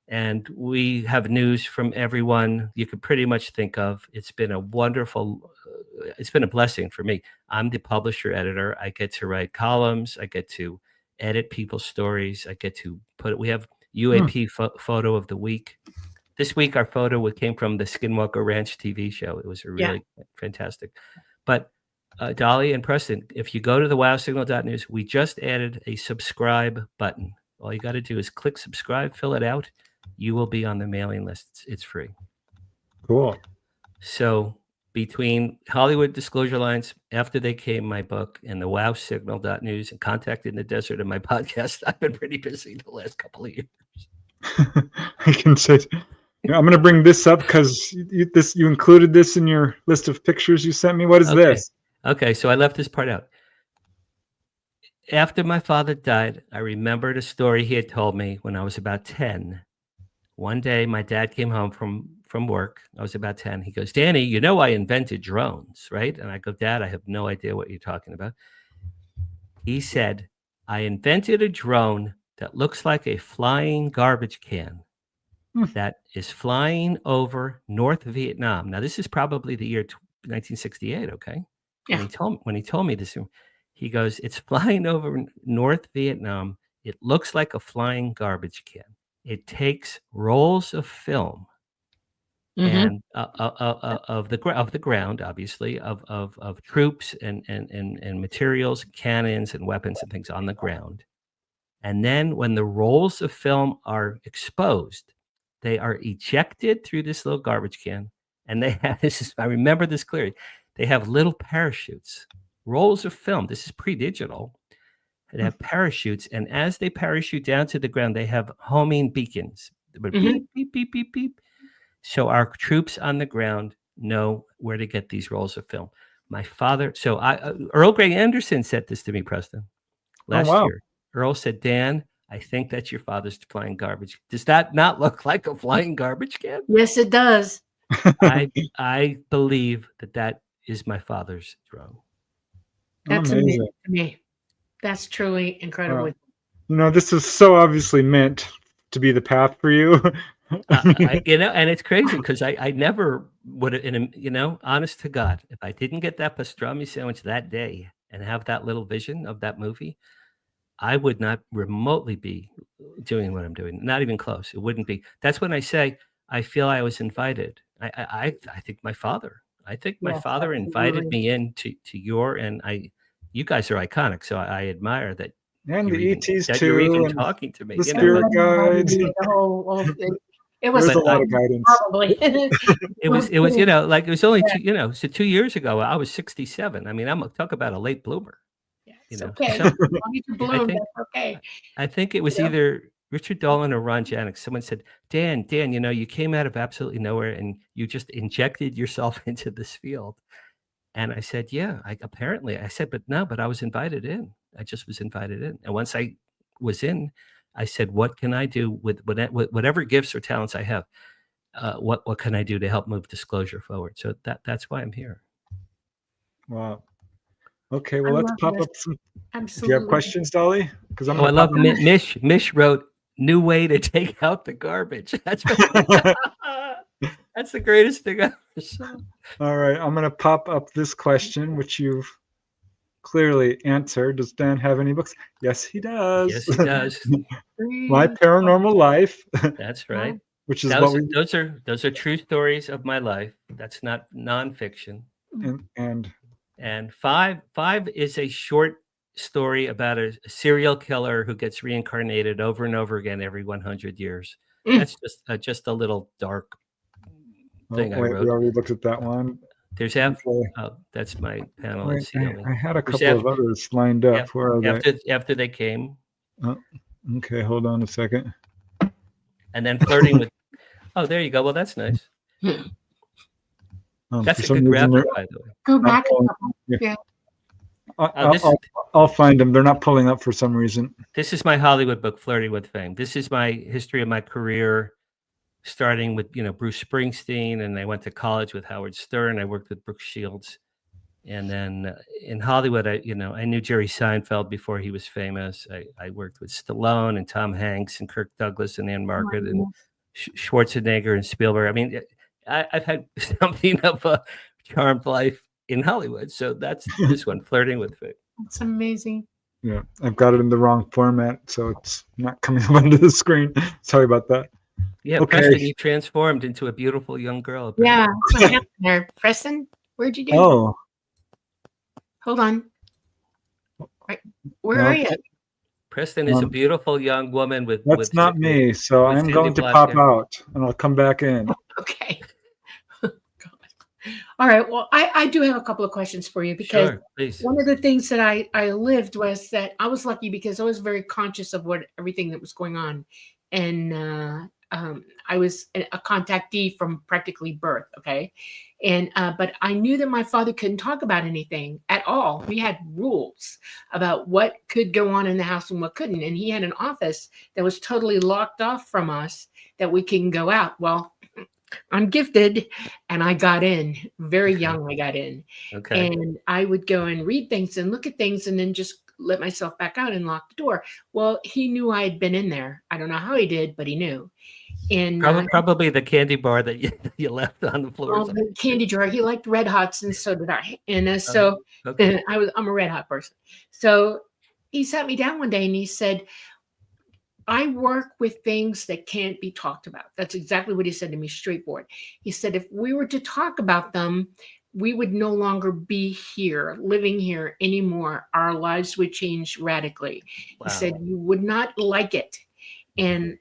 And we have news from everyone you could pretty much think of. It's been a blessing for me. I'm the publisher editor. I get to write columns. I get to edit people's stories. I get to we have UAP photo of the week. This week, our photo came from the Skinwalker Ranch TV show. It was really fantastic. But Dolly and Preston, if you go to the wowsignal.news, we just added a subscribe button. All you got to do is click subscribe, fill it out. You will be on the mailing list. It's free. Cool. So between Hollywood Disclosure Lines, after they came, my book, and the wowsignal.news and Contact in the Desert and my podcast, I've been pretty busy the last couple of years. I can say, I'm going to bring this up because you included this in your list of pictures you sent me. What is this? Okay, so I left this part out. After my father died, I remembered a story he had told me when I was about 10. One day, my dad came home from work. I was about 10. He goes, Danny, I invented drones, right? And I go, Dad, I have no idea what you're talking about. He said, I invented a drone that looks like a flying garbage can that is flying over North Vietnam. Now, this is probably the year 1968, okay? Yeah. When he told me this, he goes, it's flying over North Vietnam. It looks like a flying garbage can. It takes rolls of film and of the ground, obviously, of troops and materials, cannons and weapons and things on the ground. And then when the rolls of film are exposed, they are ejected through this little garbage can. And they have I remember this clearly. They have little parachutes, rolls of film. This is pre-digital. They have parachutes, and as they parachute down to the ground, they have homing beacons. Beep, beep, beep, beep, beep. So our troops on the ground know where to get these rolls of film. My father, Earl Grey Anderson said this to me, Preston, last year. Earl said, Dan, I think that's your father's flying garbage. Does that not look like a flying garbage can? Yes, it does. I believe that is my father's drone. That's amazing to me. That's truly incredible. This is so obviously meant to be the path for you. And it's crazy because I never would have, honest to God, if I didn't get that pastrami sandwich that day and have that little vision of that movie, I would not remotely be doing what I'm doing. Not even close. It wouldn't be. That's when I say I feel I was invited. I think my father. I think my Yes, father invited absolutely. me in to your, and you guys are iconic, so I admire that And you're the even ETs that you're too, even and talking to me. the You know, spirit but guides. The whole thing. It was There's a But lot I- of guidance. probably. it was you know, like it was only Yeah. 2, so 2 years ago I was 67. I mean, talk about a late bloomer. Yeah, You it's know, okay. some As long as you I bloom, think that's okay. I think it was Yeah. either Richard Dolan or Ron Janik. Someone said, Dan, you know, you came out of absolutely nowhere and you just injected yourself into this field. And I said, yeah, apparently. I said, but I was invited in. I just was invited in. And once I was in, I said, what can I do with whatever gifts or talents I have? What can I do to help move disclosure forward? So that's why I'm here. Wow. Okay, I well, let's love pop this. up some. Do you Absolutely. have questions, Dolly? Because I'm Oh, I gonna love pop Mish wrote, new way to take out the garbage. That's that's the greatest thing I ever saw. All right, I'm gonna pop up this question, which you've clearly answered. Does Dan have any books? Yes, he does. Yes, he does. My Paranormal Life, That's right. which is what we Those are true stories of my life. That's not nonfiction. and And five is a short story about a serial killer who gets reincarnated over and over again every 100 years. That's just a little dark thing I wait, wrote. we already looked at that one. There's Okay. that's my panel. Wait, It's I had a There's couple of others lined up. Where are they? after they came, Okay, hold on a second. and then flirting with. Oh, there you go. Well, that's nice. That's For a some good reason, graphic, by the way. Go not back. pulling- Yeah. I'll find them. They're not pulling up for some reason. This is my Hollywood book, Flirting with Fame. This is my history of my career, starting with Bruce Springsteen, and I went to college with Howard Stern. I worked with Brooke Shields, and then in Hollywood, I knew Jerry Seinfeld before he was famous. I worked with Stallone and Tom Hanks and Kirk Douglas and Ann Margaret and Schwarzenegger and Spielberg. I mean, I've had something of a charmed life in Hollywood. So that's this one, Flirting with Fame. That's amazing. Yeah, I've got it in the wrong format, so it's not coming up onto the screen. Sorry about that. Yeah, Okay. Preston, you transformed into a beautiful young girl. Yeah. What happened there? Preston, where'd you do? Oh, Hold on. Right. Where are you? Preston is a beautiful young woman with. That's not me. So with I'm Cindy going to Black pop hair. out, and I'll come back in. Okay. All right. Well, I do have a couple of questions for you because Sure, please. one of the things that I lived was that I was lucky because I was very conscious of everything that was going on, and I was a contactee from practically birth. Okay, and but I knew that my father couldn't talk about anything at all. We had rules about what could go on in the house and what couldn't, and he had an office that was totally locked off from us that we couldn't go out. Well, I'm gifted, and I got in very young. I got in, Okay. and I would go and read things and look at things, and then just let myself back out and lock the door. Well, he knew I had been in there. I don't know how he did, but he knew. And Probably the candy bar that you left on the floor. the candy jar. He liked Red Hots, and so did I. And Okay. I'm a Red Hot person. So he sat me down one day and he said, I work with things that can't be talked about. That's exactly what he said to me, straightforward. He said, if we were to talk about them, we would no longer be here, living here anymore. Our lives would change radically. Wow. He said, you would not like it. And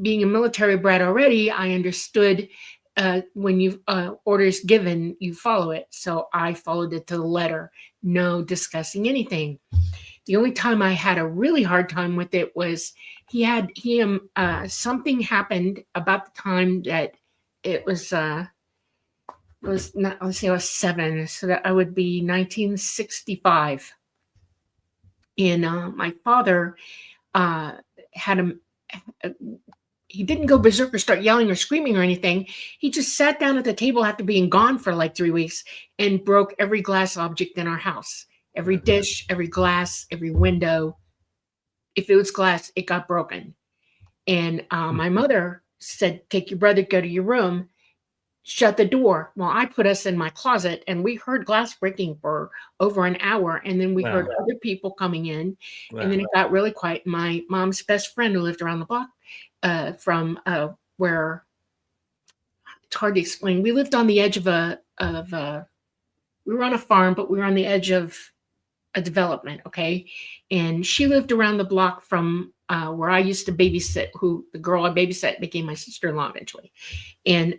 being a military brat already, I understood when you orders given, you follow it. So I followed it to the letter, no discussing anything. The only time I had a really hard time with it was something happened about the time that it was not, let's say I was 7, so that I would be 1965. And my father had he didn't go berserk or start yelling or screaming or anything. He just sat down at the table after being gone for like 3 weeks and broke every glass object in our house. Every dish, every glass, every window. If it was glass, it got broken. And my mother said, take your brother, go to your room, shut the door. Well, I put us in my closet and we heard glass breaking for over an hour. And then we heard other people coming in. Wow. And then it got really quiet. My mom's best friend who lived around the block from where it's hard to explain. We lived on the edge of we were on a farm, but we were on the edge of a development. Okay. And she lived around the block from where I used to babysit, who the girl I babysat became my sister-in-law eventually. And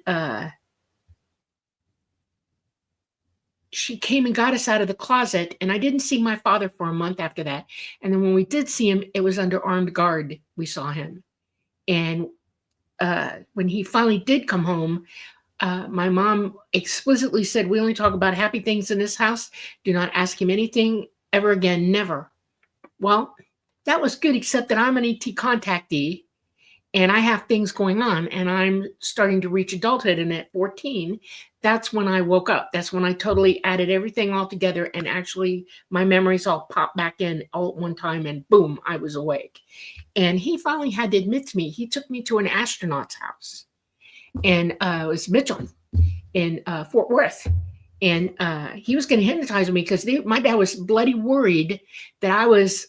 she came and got us out of the closet, and I didn't see my father for a month after that. And then when we did see him, it was under armed guard. We saw him. And when he finally did come home, my mom explicitly said, we only talk about happy things in this house. Do not ask him anything ever again, never. Well, that was good, except that I'm an ET contactee, and I have things going on, and I'm starting to reach adulthood. And at 14, that's when I woke up. That's when I totally added everything all together, and actually my memories all popped back in all at one time, and boom, I was awake. And he finally had to admit to me, he took me to an astronaut's house, and it was Mitchell in Fort Worth. And he was going to hypnotize me because my dad was bloody worried that I was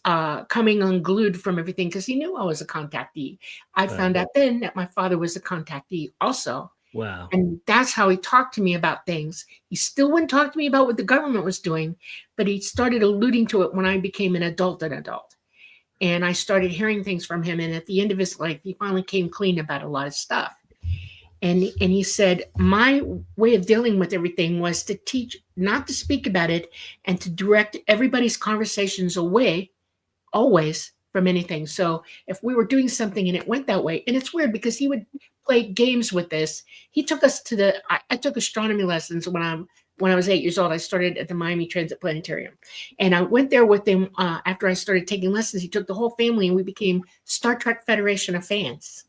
coming unglued from everything, because he knew I was a contactee. I found out then that my father was a contactee also. Wow. And that's how he talked to me about things. He still wouldn't talk to me about what the government was doing, but he started alluding to it when I became an adult. And I started hearing things from him. And at the end of his life, he finally came clean about a lot of stuff. And he said, my way of dealing with everything was to teach not to speak about it, and to direct everybody's conversations away, always, from anything. So if we were doing something and it went that way, and it's weird because he would play games with this. He took us to I took astronomy lessons when I was 8 years old. I started at the Miami Transit Planetarium, and I went there with him after I started taking lessons. He took the whole family, and we became Star Trek Federation of fans.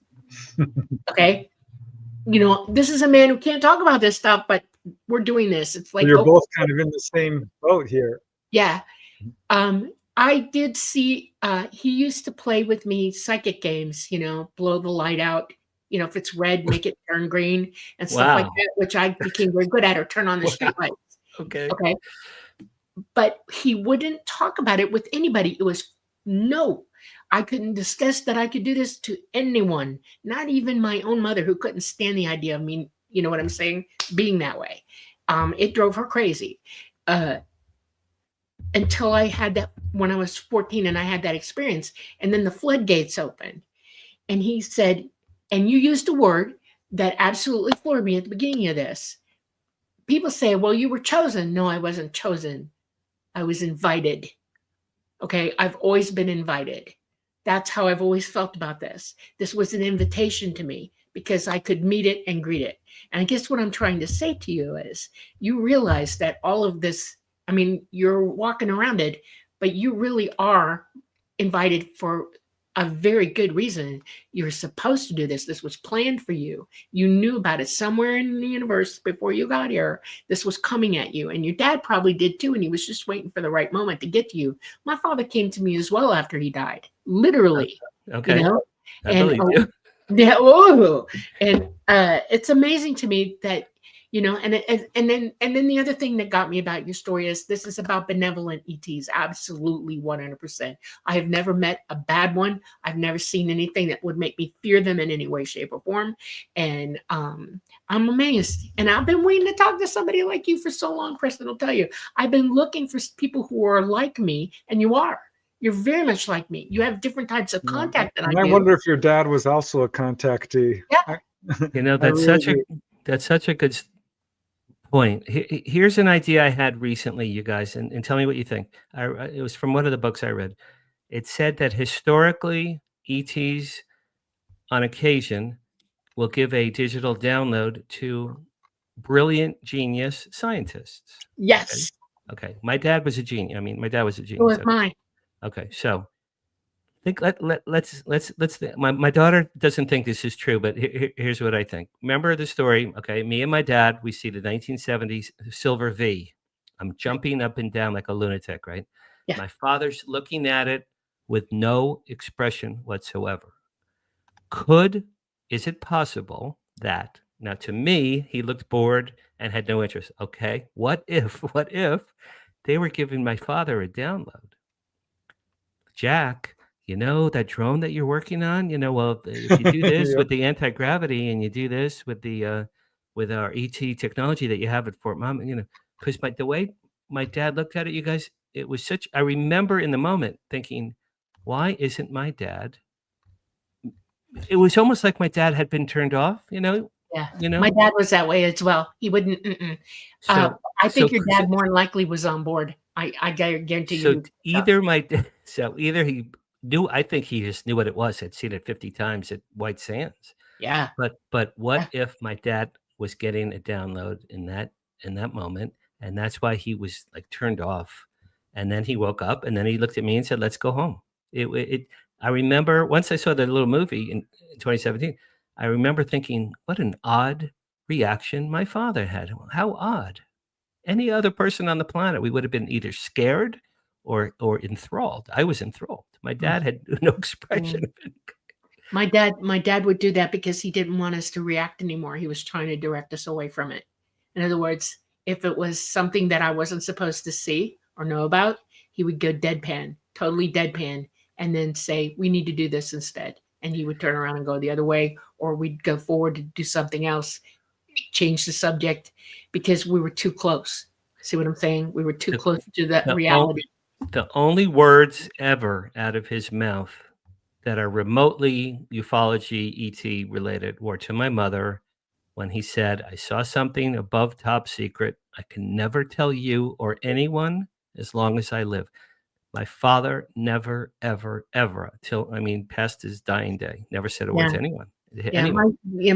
Okay. You know, this is a man who can't talk about this stuff, but we're doing this. It's like, you're both kind of in the same boat here. Yeah. I did see, he used to play with me psychic games, blow the light out, if it's red, make it turn green and stuff like that, which I became very good at, or turn on the street lights. Okay. But he wouldn't talk about it with anybody. It was no. I couldn't discuss that I could do this to anyone, not even my own mother, who couldn't stand the idea of me, you know what I'm saying, being that way. It drove her crazy until I had that when I was 14, and I had that experience. And then the floodgates opened. And he said, and you used a word that absolutely floored me at the beginning of this. People say, well, you were chosen. No, I wasn't chosen. I was invited. Okay, I've always been invited. That's how I've always felt about this. This was an invitation to me because I could meet it and greet it. And I guess what I'm trying to say to you is, you realize that all of this, I mean, you're walking around it, but you really are invited for a very good reason. You're supposed to do this. This was planned for you. You knew about it somewhere in the universe before you got here. This was coming at you, and your dad probably did too, and he was just waiting for the right moment to get to you. My father came to me as well after he died, literally. Okay. I and believe you. yeah, oh, and it's amazing to me that, and then the other thing that got me about your story is this is about benevolent ETs. Absolutely 100%. I have never met a bad one. I've never seen anything that would make me fear them in any way, shape, or form. And I'm amazed. And I've been waiting to talk to somebody like you for so long, Preston will tell you. I've been looking for people who are like me, and you are. You're very much like me. You have different types of contact than I do. I wonder if your dad was also a contactee. Yeah. That's such a good point. Here's an idea I had recently, you guys, and tell me what you think. It was from one of the books I read. It said that historically, ETs on occasion will give a digital download to brilliant genius scientists. Yes. Okay. My dad was a genius. I mean, my dad was a genius. So was mine. Okay. So I think let's my daughter doesn't think this is true, but here's what I think. Remember the story? Okay. Me and my dad, we see the 1970s Silver V. I'm jumping up and down like a lunatic, right? Yeah. My father's looking at it with no expression whatsoever. Is it possible that, now to me, he looked bored and had no interest. Okay. What if they were giving my father a download? Jack, that drone that you're working on, well, if you do this with the anti-gravity and you do this with the with our ET technology that you have at Fort Mom, because the way my dad looked at it, you guys, it was such, I remember in the moment thinking, why isn't my dad? It was almost like my dad had been turned off, Yeah. My dad was that way as well. He wouldn't. So, I think your dad more than likely was on board. I guarantee so you. either he knew, I think he just knew what it was, had seen it 50 times at White Sands. Yeah. But what Yeah. if my dad was getting a download in that moment, and that's why he was like turned off, and then he woke up, and then he looked at me and said, "Let's go home." I remember once I saw the little movie in 2017, I remember thinking, what an odd reaction my father had. How odd. Any other person on the planet, we would have been either scared or enthralled. I was enthralled. My dad had no expression. My dad would do that because he didn't want us to react anymore. He was trying to direct us away from it. In other words, if it was something that I wasn't supposed to see or know about, he would go deadpan, totally deadpan, and then say, we need to do this instead. And he would turn around and go the other way, or we'd go forward to do something else, change the subject, because we were too close. See what I'm saying? We were too close to that reality. The only words ever out of his mouth that are remotely ufology, ET related were to my mother when he said, I saw something above top secret. I can never tell you or anyone as long as I live. My father never, ever, ever, past his dying day, never said a word to anyone.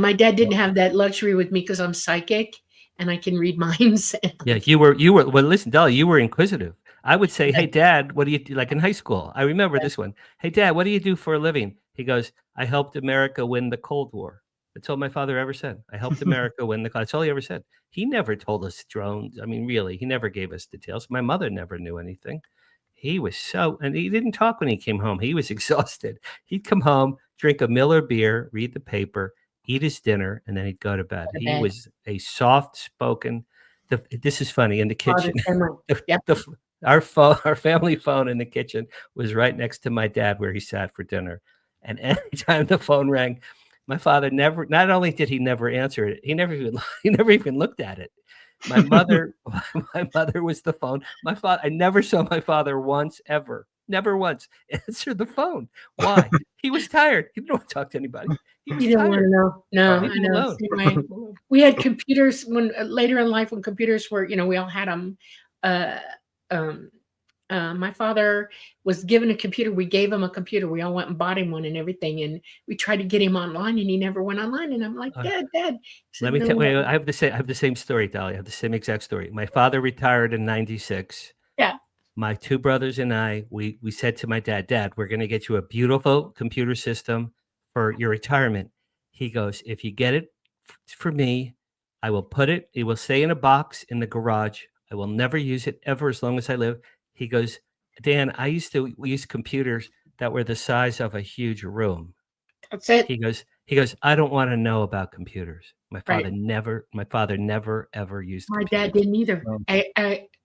My dad didn't have that luxury with me because I'm psychic and I can read minds. Yeah, you were. Well, listen, Dolly, you were inquisitive. I would say, hey, Dad, what do you do? Like in high school, I remember this one. Hey, Dad, what do you do for a living? He goes, I helped America win the Cold War. That's all my father ever said. I helped America win the. That's all he ever said. He never told us drones. I mean, really, he never gave us details. My mother never knew anything. He was and he didn't talk when he came home. He was exhausted. He'd come home, drink a Miller beer, read the paper, eat his dinner, and then he'd go to bed. He was a soft-spoken. This is funny. In the kitchen, our family phone in the kitchen was right next to my dad where he sat for dinner. And anytime the phone rang, my father not only did he never answer it, he never even looked at it. My mother was the phone. I never saw my father once ever. Never once answer the phone. Why? He was tired. He didn't want to talk to anybody. He didn't want to know. No, I know. We had computers when later in life when computers were, we all had them. My father was given a computer. We gave him a computer. We all went and bought him one and everything. And we tried to get him online and he never went online. And I'm like, Dad. Let me tell you, I have the same story, Dolly. I have the same exact story. My father retired in 96. Yeah. My two brothers and I, we said to my dad, we're going to get you a beautiful computer system for your retirement. He goes, if you get it for me, I will it will stay in a box in the garage. I will never use it ever as long as I live. He goes, Dan, we used computers that were the size of a huge room. That's it. He goes, I don't want to know about computers. My father never, ever used computers. My dad didn't either.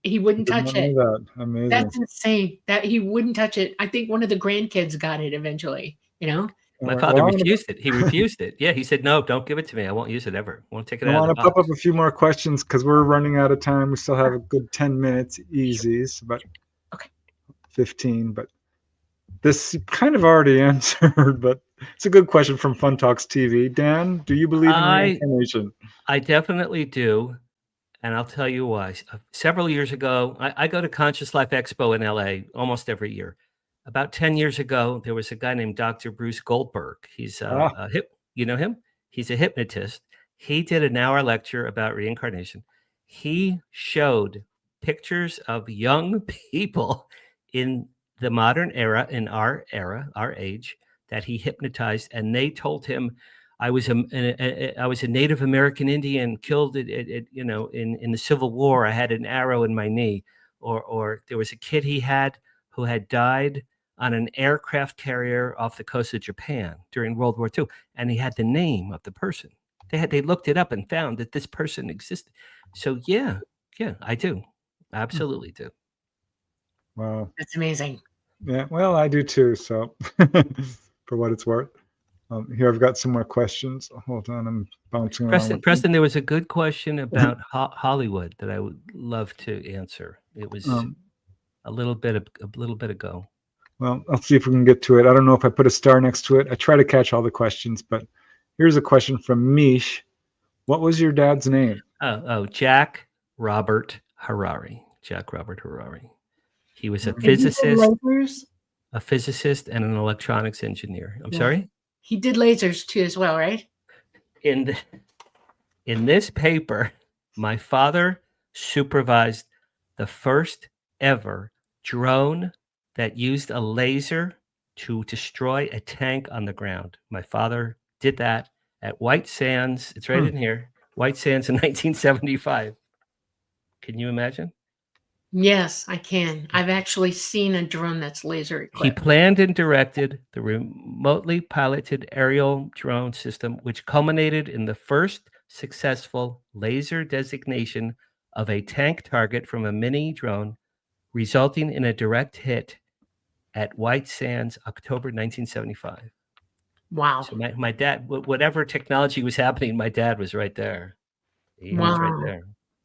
He wouldn't touch it. Amazing. That's insane. That he wouldn't touch it. I think one of the grandkids got it eventually, My father refused it. He refused it. Yeah, he said, no, don't give it to me. I won't use it ever. I won't take it out of the box. I want to pop up a few more questions because we're running out of time. We still have a good 10 minutes easy. It's about 15, but this you kind of already answered, but it's a good question from Fun Talks TV. Dan, do you believe in reincarnation? I definitely do. And I'll tell you why. Several years ago, I go to Conscious Life Expo in LA almost every year. About 10 years ago, there was a guy named Dr. Bruce Goldberg. He's you know him? He's a hypnotist. He did an hour lecture about reincarnation. He showed pictures of young people in the modern era, in our age, that he hypnotized, and they told him, I was a Native American Indian killed in the Civil War. I had an arrow in my knee, or there was a kid he had who had died on an aircraft carrier off the coast of Japan during World War II, and he had the name of the person. They looked it up and found that this person existed. So yeah, I do, absolutely do. Wow, that's amazing. Yeah, well, I do too. So, for what it's worth. Here, I've got some more questions. Hold on, I'm bouncing around. Preston, there was a good question about Hollywood that I would love to answer. It was a little bit ago. Well, I'll see if we can get to it. I don't know if I put a star next to it. I try to catch all the questions, but here's a question from Mish. What was your dad's name? Jack Robert Harary. Jack Robert Harary. He was a Did he do lasers? physicist and an electronics engineer. I'm sorry? He did lasers too as well, right? In this paper, my father supervised the first ever drone that used a laser to destroy a tank on the ground. My father did that at White Sands. It's right in here. White Sands in 1975. Can you imagine? Yes, I can. I've actually seen a drone that's laser equipped. He planned and directed the remotely piloted aerial drone system, which culminated in the first successful laser designation of a tank target from a mini drone, resulting in a direct hit at White Sands, October 1975. Wow. So my dad, whatever technology was happening, my dad was right there. He was right there.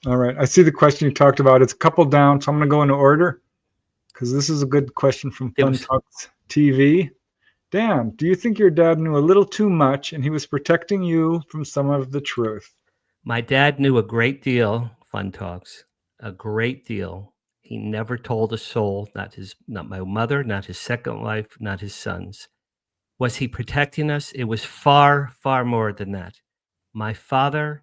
All right. I see the question you talked about. It's a couple down, so I'm going to go into order because this is a good question from Fun Talks TV. Dan, do you think your dad knew a little too much and he was protecting you from some of the truth? My dad knew a great deal, Fun Talks, a great deal. He never told a soul, not my mother, not his second wife, not his sons. Was he protecting us? It was far, far more than that. My father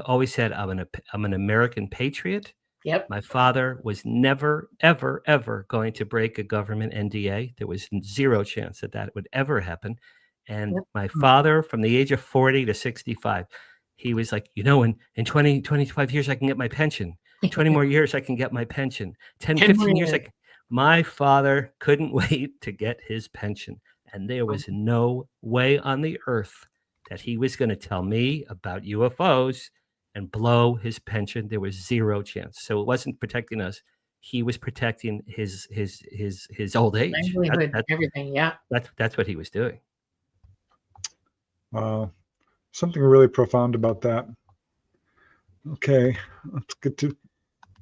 always said, I'm an American patriot. Yep. My father was never, ever, ever going to break a government NDA. There was zero chance that would ever happen. And my father, from the age of 40 to 65, he was like, in 20, 25 years, I can get my pension. 20 more years, I can get my pension. 10, 15 years. My father couldn't wait to get his pension. And there was no way on the earth that he was going to tell me about UFOs and blow his pension. There was zero chance. So it wasn't protecting us. He was protecting his old age. Everything, yeah. That's what he was doing. Wow. Something really profound about that. Okay, let's get to the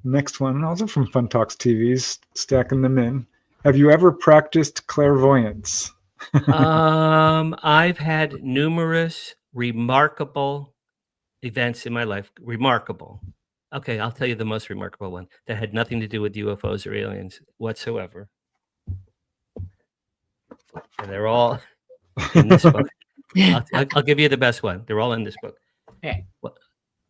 next one. Also from Fun Talks TV's, stacking them in. Have you ever practiced clairvoyance? I've had numerous remarkable events in my life. Remarkable. Okay, I'll tell you the most remarkable one that had nothing to do with UFOs or aliens whatsoever. And they're all in this book. I'll give you the best one. They're all in this book. Okay.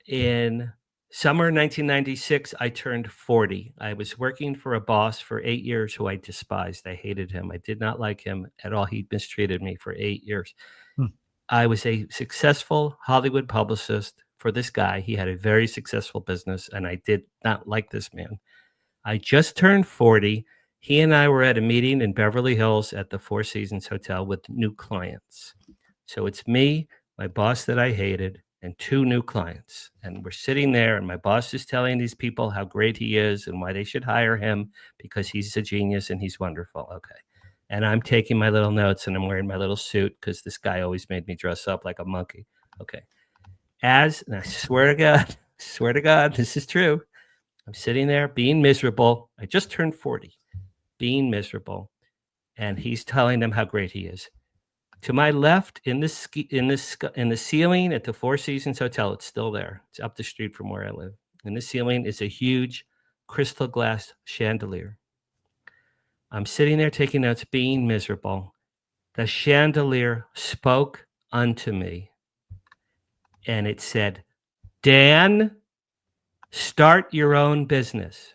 In summer 1996, I turned 40. I was working for a boss for 8 years who I despised. I hated him. I did not like him at all. He mistreated me for 8 years. I was a successful Hollywood publicist for this guy. He had a very successful business, and I did not like this man. I just turned 40. He and I were at a meeting in Beverly Hills at the Four Seasons Hotel with new clients. So it's me, my boss that I hated, and two new clients. And we're sitting there, and my boss is telling these people how great he is and why they should hire him because he's a genius and he's wonderful. Okay. And I'm taking my little notes and I'm wearing my little suit because this guy always made me dress up like a monkey. Okay. And I swear to God, this is true. I'm sitting there being miserable. I just turned 40, being miserable. And he's telling them how great he is. To my left, in the ceiling at the Four Seasons Hotel, it's still there. It's up the street from where I live. In the ceiling is a huge crystal glass chandelier. I'm sitting there taking notes, being miserable. The chandelier spoke unto me, and it said, "Dan, start your own business."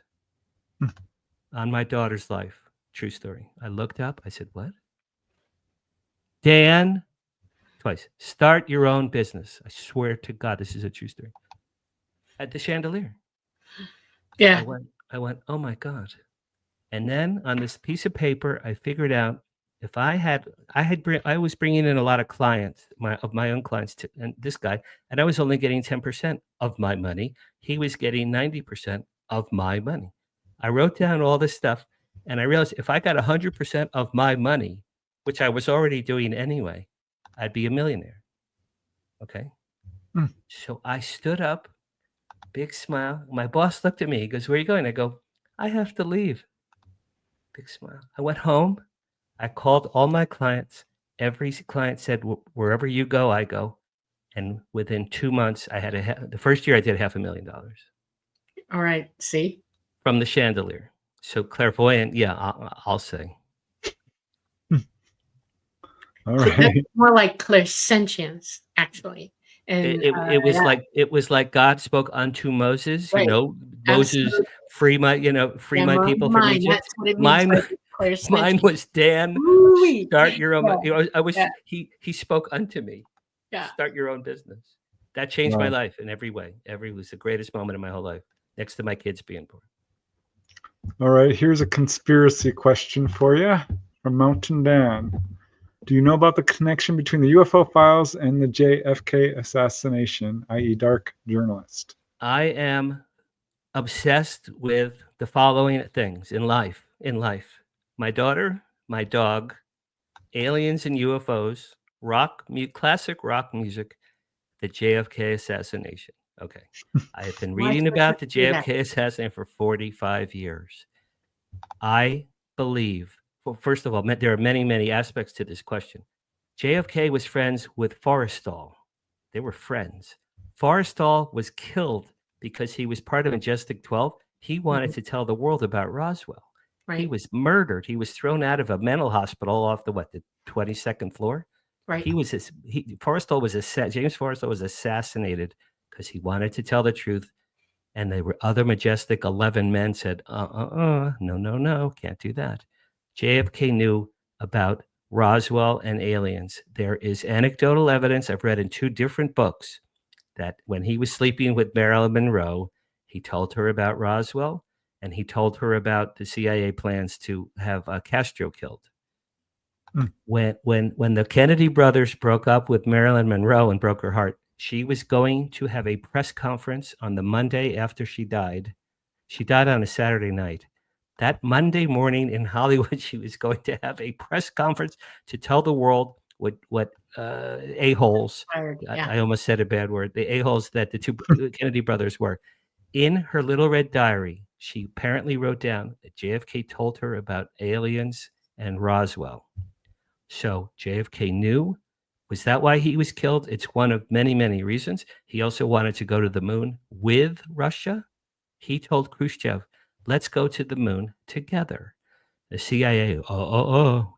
On my daughter's life. True story. I looked up. I said, "What?" Dan, twice, start your own business. I swear to God, this is a true story. At the chandelier. Yeah. I went, oh my God. And then on this piece of paper, I figured out if I was bringing in a lot of clients, of my own clients, and this guy, and I was only getting 10% of my money. He was getting 90% of my money. I wrote down all this stuff, and I realized if I got 100% of my money, which I was already doing anyway, I'd be a millionaire. Okay. Hmm. So I stood up, big smile. My boss looked at me. He goes, "Where are you going?" I go, "I have to leave." Big smile. I went home. I called all my clients. Every client said, "Wherever you go, I go." And within 2 months, I had the first year I did $500,000 All right. See? from the chandelier. So clairvoyant, yeah, I'll say. All So right. that's more like clairsentience, actually. And It was like God spoke unto Moses. Right. Moses Absolutely. free my people from mine. Egypt. That's what it means. Mine Clairsentience. was Dan. Ooh-wee. Start your own. Yeah. I wish Yeah. he spoke unto me. Yeah. Start your own business. That changed Wow. my life in every way. It was the greatest moment of my whole life, next to my kids being born. All right. Here's a conspiracy question for you from Mountain Dan. Do you know about the connection between the UFO files and the JFK assassination, i.e., dark journalist? I am obsessed with the following things in life. My daughter, my dog, aliens and UFOs, classic rock music, the JFK assassination. Okay. I have been reading about the JFK assassination for 45 years. I believe, well, first of all, there are many, many aspects to this question. JFK was friends with Forrestal. They were friends. Forrestal was killed because he was part of Majestic 12. He wanted to tell the world about Roswell. Right. He was murdered. He was thrown out of a mental hospital off the 22nd floor. Right. James Forrestal was assassinated because he wanted to tell the truth. And there were other Majestic 11 men said, no, can't do that. JFK knew about Roswell and aliens. There is anecdotal evidence I've read in 2 different books that when he was sleeping with Marilyn Monroe, he told her about Roswell and he told her about the CIA plans to have Castro killed. When the Kennedy brothers broke up with Marilyn Monroe and broke her heart, she was going to have a press conference on the Monday after she died. She died on a Saturday night. That Monday morning in Hollywood, she was going to have a press conference to tell the world what a-holes, Yeah. I almost said a bad word, the a-holes that the 2 Kennedy brothers were. In her little red diary, she apparently wrote down that JFK told her about aliens and Roswell. So JFK knew. Was that why he was killed? It's one of many, many reasons. He also wanted to go to the moon with Russia. He told Khrushchev, let's go to the moon together. The CIA,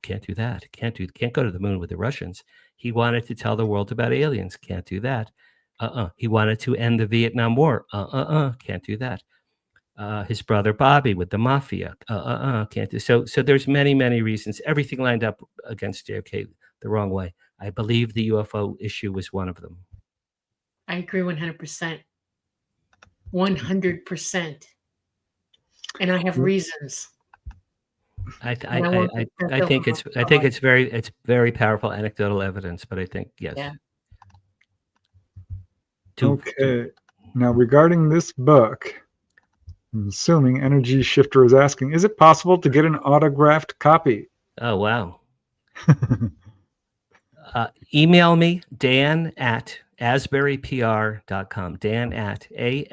can't do that. Can't go to the moon with the Russians. He wanted to tell the world about aliens. Can't do that. He wanted to end the Vietnam War. Can't do that. His brother Bobby with the mafia. Can't do. So there's many, many reasons. Everything lined up against JFK the wrong way. I believe the UFO issue was one of them. I agree 100%. 100%. And I have reasons. I think it's very powerful anecdotal evidence, but I think yes. Yeah. Okay. Now regarding this book, I'm assuming Energy Shifter is asking, is it possible to get an autographed copy? Oh wow. Email me, Dan at asburypr.com. Dan at asburypr.com.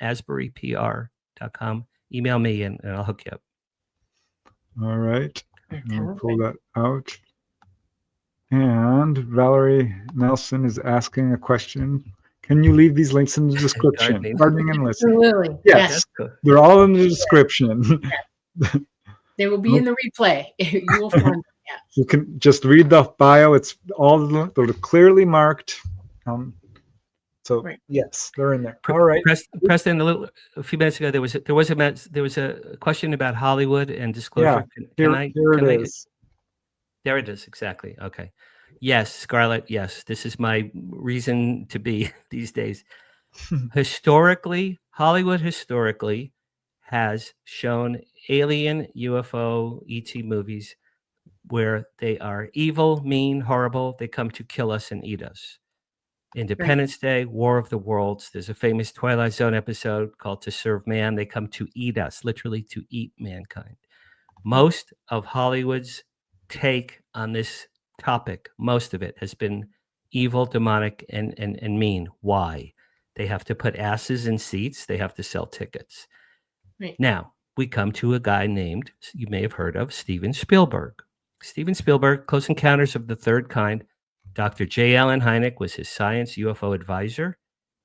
asburypr.com. Email me and I'll hook you up. All right. I'll pull that out. And Valerie Nelson is asking a question. Can you leave these links in the description? Gardening and listening. Absolutely. Yes. They're all in the description. They will be in the replay. You will find them. Yes. You can just read the bio. It's all they're clearly marked. Yes, they're in there. All right, Preston. A few minutes ago, there was a question about Hollywood and disclosure. Yeah, here it is. There it is. Exactly. Okay. Yes, Scarlett. Yes, this is my reason to be these days. Hollywood historically has shown alien, UFO, ET movies where they are evil, mean, horrible. They come to kill us and eat us. Independence Day, War of the Worlds. There's a famous Twilight Zone episode called To Serve Man. They come to eat us, literally to eat mankind. Most of Hollywood's take on this topic, most of it has been evil, demonic, and mean. Why? They have to put asses in seats. They have to sell tickets. Right. Now, we come to a guy named, you may have heard of, Steven Spielberg. Steven Spielberg, Close Encounters of the Third Kind. Dr. J. Allen Hynek was his science UFO advisor.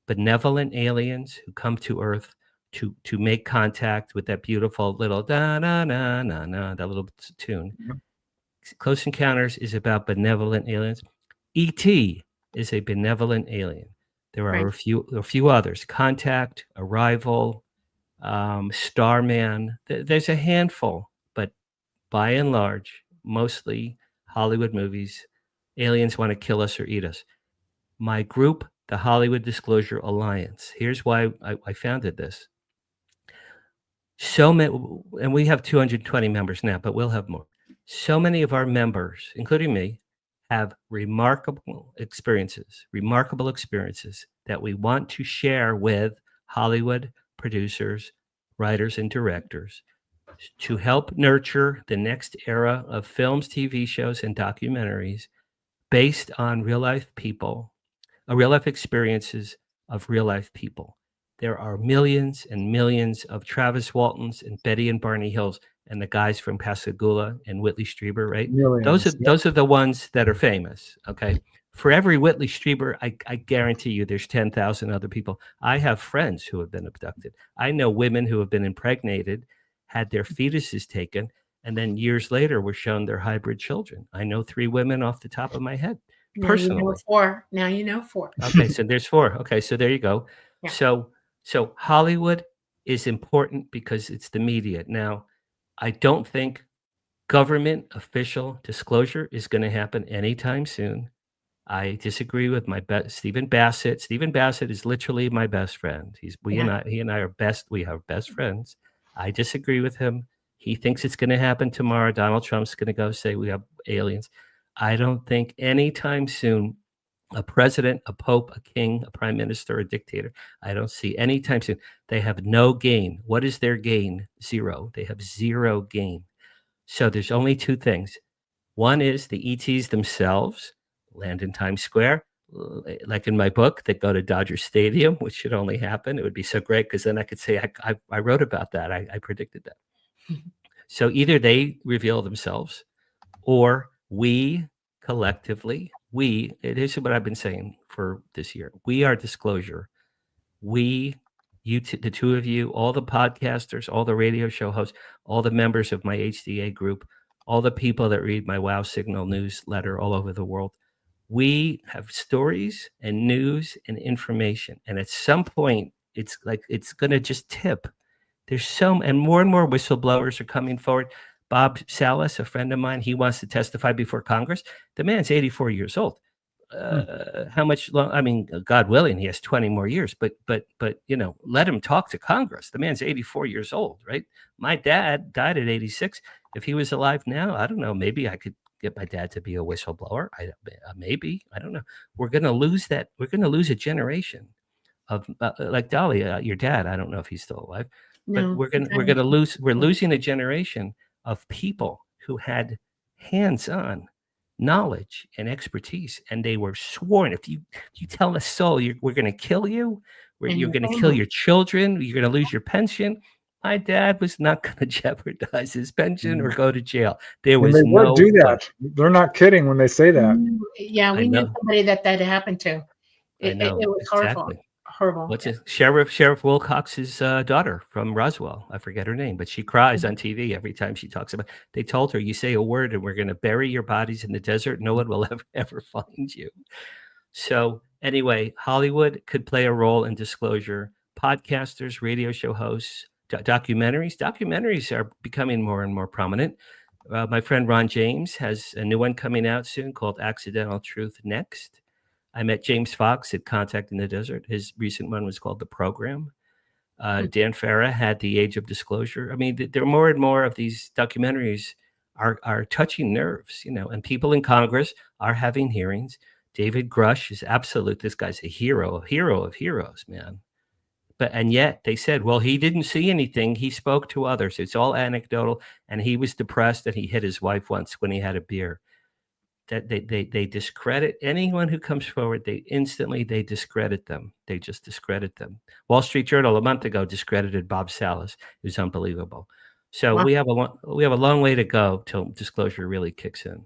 Benevolent aliens who come to Earth to make contact with that beautiful little da-na-na-na-na, that little tune. Yep. Close Encounters is about benevolent aliens. E.T. is a benevolent alien. There are Right. a few others. Contact, Arrival, Starman. There's a handful, but by and large, mostly Hollywood movies, aliens want to kill us or eat us. My group, the Hollywood Disclosure Alliance, here's why I founded this. So many, and we have 220 members now, but we'll have more. So many of our members, including me, have remarkable experiences that we want to share with Hollywood producers, writers, and directors to help nurture the next era of films, TV shows, and documentaries based on real life people, real life experiences of real life people. There are millions and millions of Travis Waltons and Betty and Barney Hills and the guys from Pascagoula and Whitley Strieber, right? Millions. Those are the ones that are famous. Okay. For every Whitley Strieber, I guarantee you there's 10,000 other people. I have friends who have been abducted. I know women who have been impregnated, had their fetuses taken, and then years later were shown their hybrid children. I know 3 women off the top of my head. Now Personally. you know 4. Now you know 4. Okay, so there's 4. Okay, so there you go. Yeah. So Hollywood is important because it's the media. Now, I don't think government official disclosure is going to happen anytime soon. I disagree with Stephen Bassett. Stephen Bassett is literally my best friend. He and I are best. We are best friends. I disagree with him. He thinks it's going to happen tomorrow. Donald Trump's going to go say we have aliens. I don't think anytime soon a president, a pope, a king, a prime minister, a dictator, I don't see anytime soon. They have no gain. What is their gain? 0. They have 0 gain. So there's only 2 things. One is the ETs themselves land in Times Square, like in my book, that go to Dodger Stadium, which should only happen. It would be so great because then I could say I wrote about that. I predicted that. So either they reveal themselves or we collectively, here's what I've been saying for this year. We are disclosure. The 2 of you, all the podcasters, all the radio show hosts, all the members of my HDA group, all the people that read my Wow Signal newsletter all over the world. We have stories and news and information. And at some point, it's going to just tip. There's and more whistleblowers are coming forward. Bob Salas, a friend of mine, he wants to testify before Congress. The man's 84 years old. How much I mean, God willing, he has 20 more years, but let him talk to Congress. The man's 84 years old, right? My dad died at 86. If he was alive now, I don't know, maybe I could get my dad to be a whistleblower. Maybe, I don't know. We're going to lose that. We're going to lose a generation of like Dolly, your dad. I don't know if he's still alive, but we're losing a generation of people who had hands-on knowledge and expertise, and they were sworn, if you tell a soul we're going to kill you, you're going to kill your children, you're going to lose your pension. My dad was not going to jeopardize his pension or go to jail. There was and they would do that. They're not kidding when they say that. Yeah, we knew somebody that happened to. It was exactly. horrible. What's it? Sheriff Wilcox's daughter from Roswell. I forget her name, but she cries on TV every time she talks about. They told her, "You say a word, and we're going to bury your bodies in the desert. No one will ever find you." So anyway, Hollywood could play a role in disclosure. Podcasters, radio show hosts, documentaries. Documentaries are becoming more and more prominent. My friend Ron James has a new one coming out soon called Accidental Truth Next. I met James Fox at Contact in the Desert. His recent one was called The Program. Dan Farah had The Age of Disclosure. I mean, there are more and more of these documentaries are touching nerves, and people in Congress are having hearings. David Grush is absolute. This guy's a hero of heroes, man. and yet they said, well, he didn't see anything. He spoke to others. It's all anecdotal. And he was depressed and he hit his wife once when he had a beer. That they discredit anyone who comes forward. They discredit them. They just discredit them. Wall Street Journal a month ago discredited Bob Salas. It was unbelievable. So Wow. we have a long way to go till disclosure really kicks in.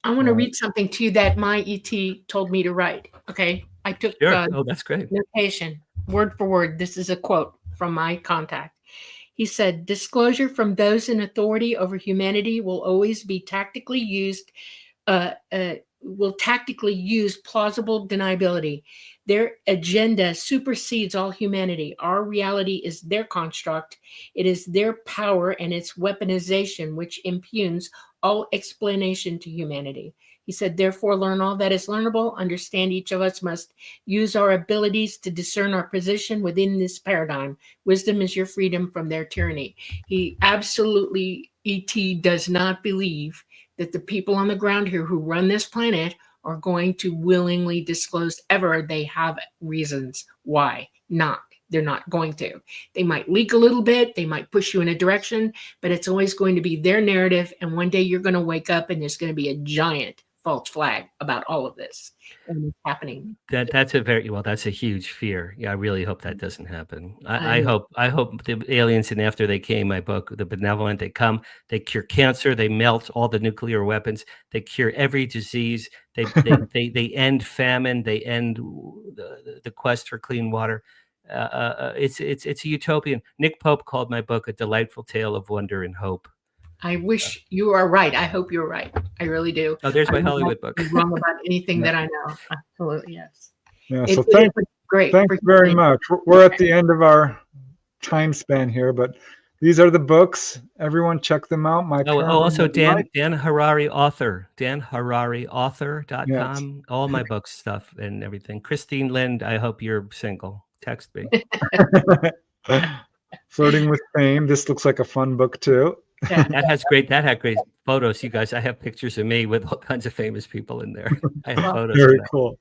I want to read something to you that my ET told me to write. Okay. I took Sure. Oh, that's great. notation, word for word. This is a quote from my contact. He said, disclosure from those in authority over humanity will always be tactically used, will tactically use plausible deniability. Their agenda supersedes all humanity. Our reality is their construct. It is their power and its weaponization which impugns all explanation to humanity. He said, therefore, learn all that is learnable. Understand each of us must use our abilities to discern our position within this paradigm. Wisdom is your freedom from their tyranny. He absolutely, ET does not believe that the people on the ground here who run this planet are going to willingly disclose ever. They have reasons why not. They're not going to. They might leak a little bit. They might push you in a direction, but it's always going to be their narrative. And one day you're going to wake up and there's going to be a giant false flag about all of this and it's happening. That's a huge fear. Yeah, I really hope that doesn't happen. I hope the aliens, and after they came, my book, The Benevolent, they come, they cure cancer, they melt all the nuclear weapons, they cure every disease, they end famine, they end the quest for clean water. It's a utopian. Nick Pope called my book a delightful tale of wonder and hope. I wish you are right. I hope you're right. I really do. Oh, there's my I Hollywood book. Be wrong about anything that I know. Absolutely, yes. Yeah. So thanks very much. We're at the end of our time span here, but these are the books. Everyone check them out. Also Dan Harary author, danhararyauthor.com. Yes. All my book stuff and everything. Christine Lind, I hope you're single. Text me. Flirting with Fame. This looks like a fun book too. Yeah. That had great photos, you guys. I have pictures of me with all kinds of famous people in there. I have photos. Very cool.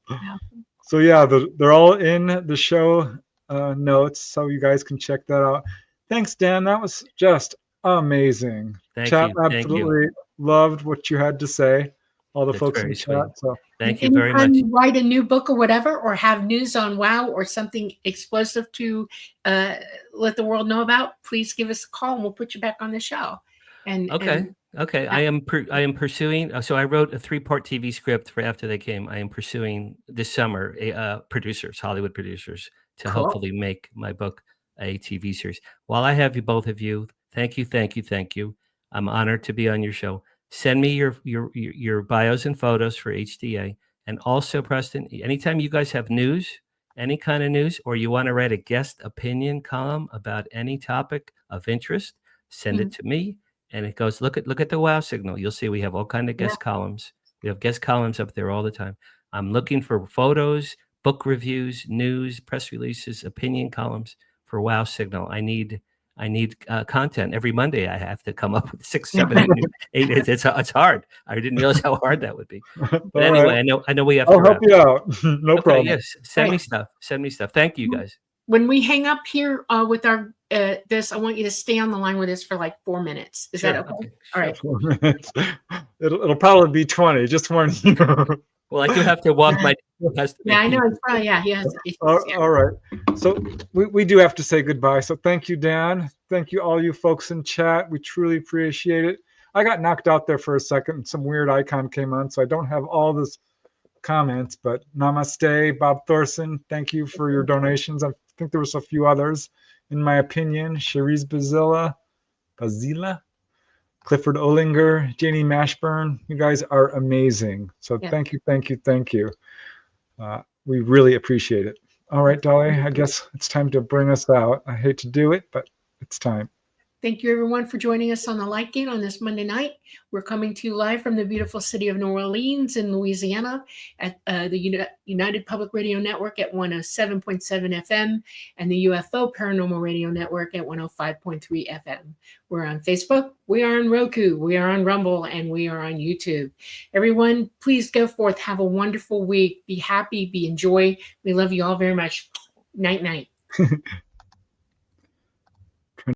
So yeah, they're all in the show notes, so you guys can check that out. Thanks, Dan. That was just amazing. Thank chat you. Absolutely loved what you had to say. All the folks in sweet. chat. So thank you very much. You write a new book or whatever, or have news on WOW or something explosive to let the world know about, please give us a call and we'll put you back on the show. Okay. I am pursuing. So I wrote a 3-part TV script for after they came. I am pursuing this summer Hollywood producers, to hopefully make my book a TV series. While I have you, both of you, thank you. I'm honored to be on your show. Send me your bios and photos for HDA, and also Preston. Anytime you guys have news, any kind of news, or you want to write a guest opinion column about any topic of interest, send it to me. And it goes, look at the WOW signal. You'll see we have all kinds of guest columns. We have guest columns up there all the time. I'm looking for photos, book reviews, news, press releases, opinion columns for WOW signal. I need content every Monday. I have to come up with 6, 7, 8. It's hard. I didn't realize how hard that would be. But anyway, right. I know we have. I'll help you out. No problem. Yes, send me stuff. Thank you, guys. When we hang up here with our this, I want you to stay on the line with us for like 4 minutes. Is that okay? All right. 4 minutes. It'll probably be 20. Just warning you. Well, I do have to walk my. I know. It's probably, he has. All right. So we do have to say goodbye. So thank you, Dan. Thank you, all you folks in chat. We truly appreciate it. I got knocked out there for a second. Some weird icon came on, so I don't have all this comments. But namaste, Bob Thorson. Thank you for your donations. I think there was a few others. In my opinion, Cherise Bazilla, Clifford Olinger, Janie Mashburn, you guys are amazing. So thank you. We really appreciate it. All right, Dolly, I guess it's time to bring us out. I hate to do it, but it's time. Thank you, everyone, for joining us on the Light Gate on this Monday night. We're coming to you live from the beautiful city of New Orleans in Louisiana at the United Public Radio Network at 107.7 FM and the UFO Paranormal Radio Network at 105.3 FM. We're on Facebook, we are on Roku, we are on Rumble, and we are on YouTube. Everyone, please go forth. Have a wonderful week. Be happy, be enjoy. We love you all very much. Night, night.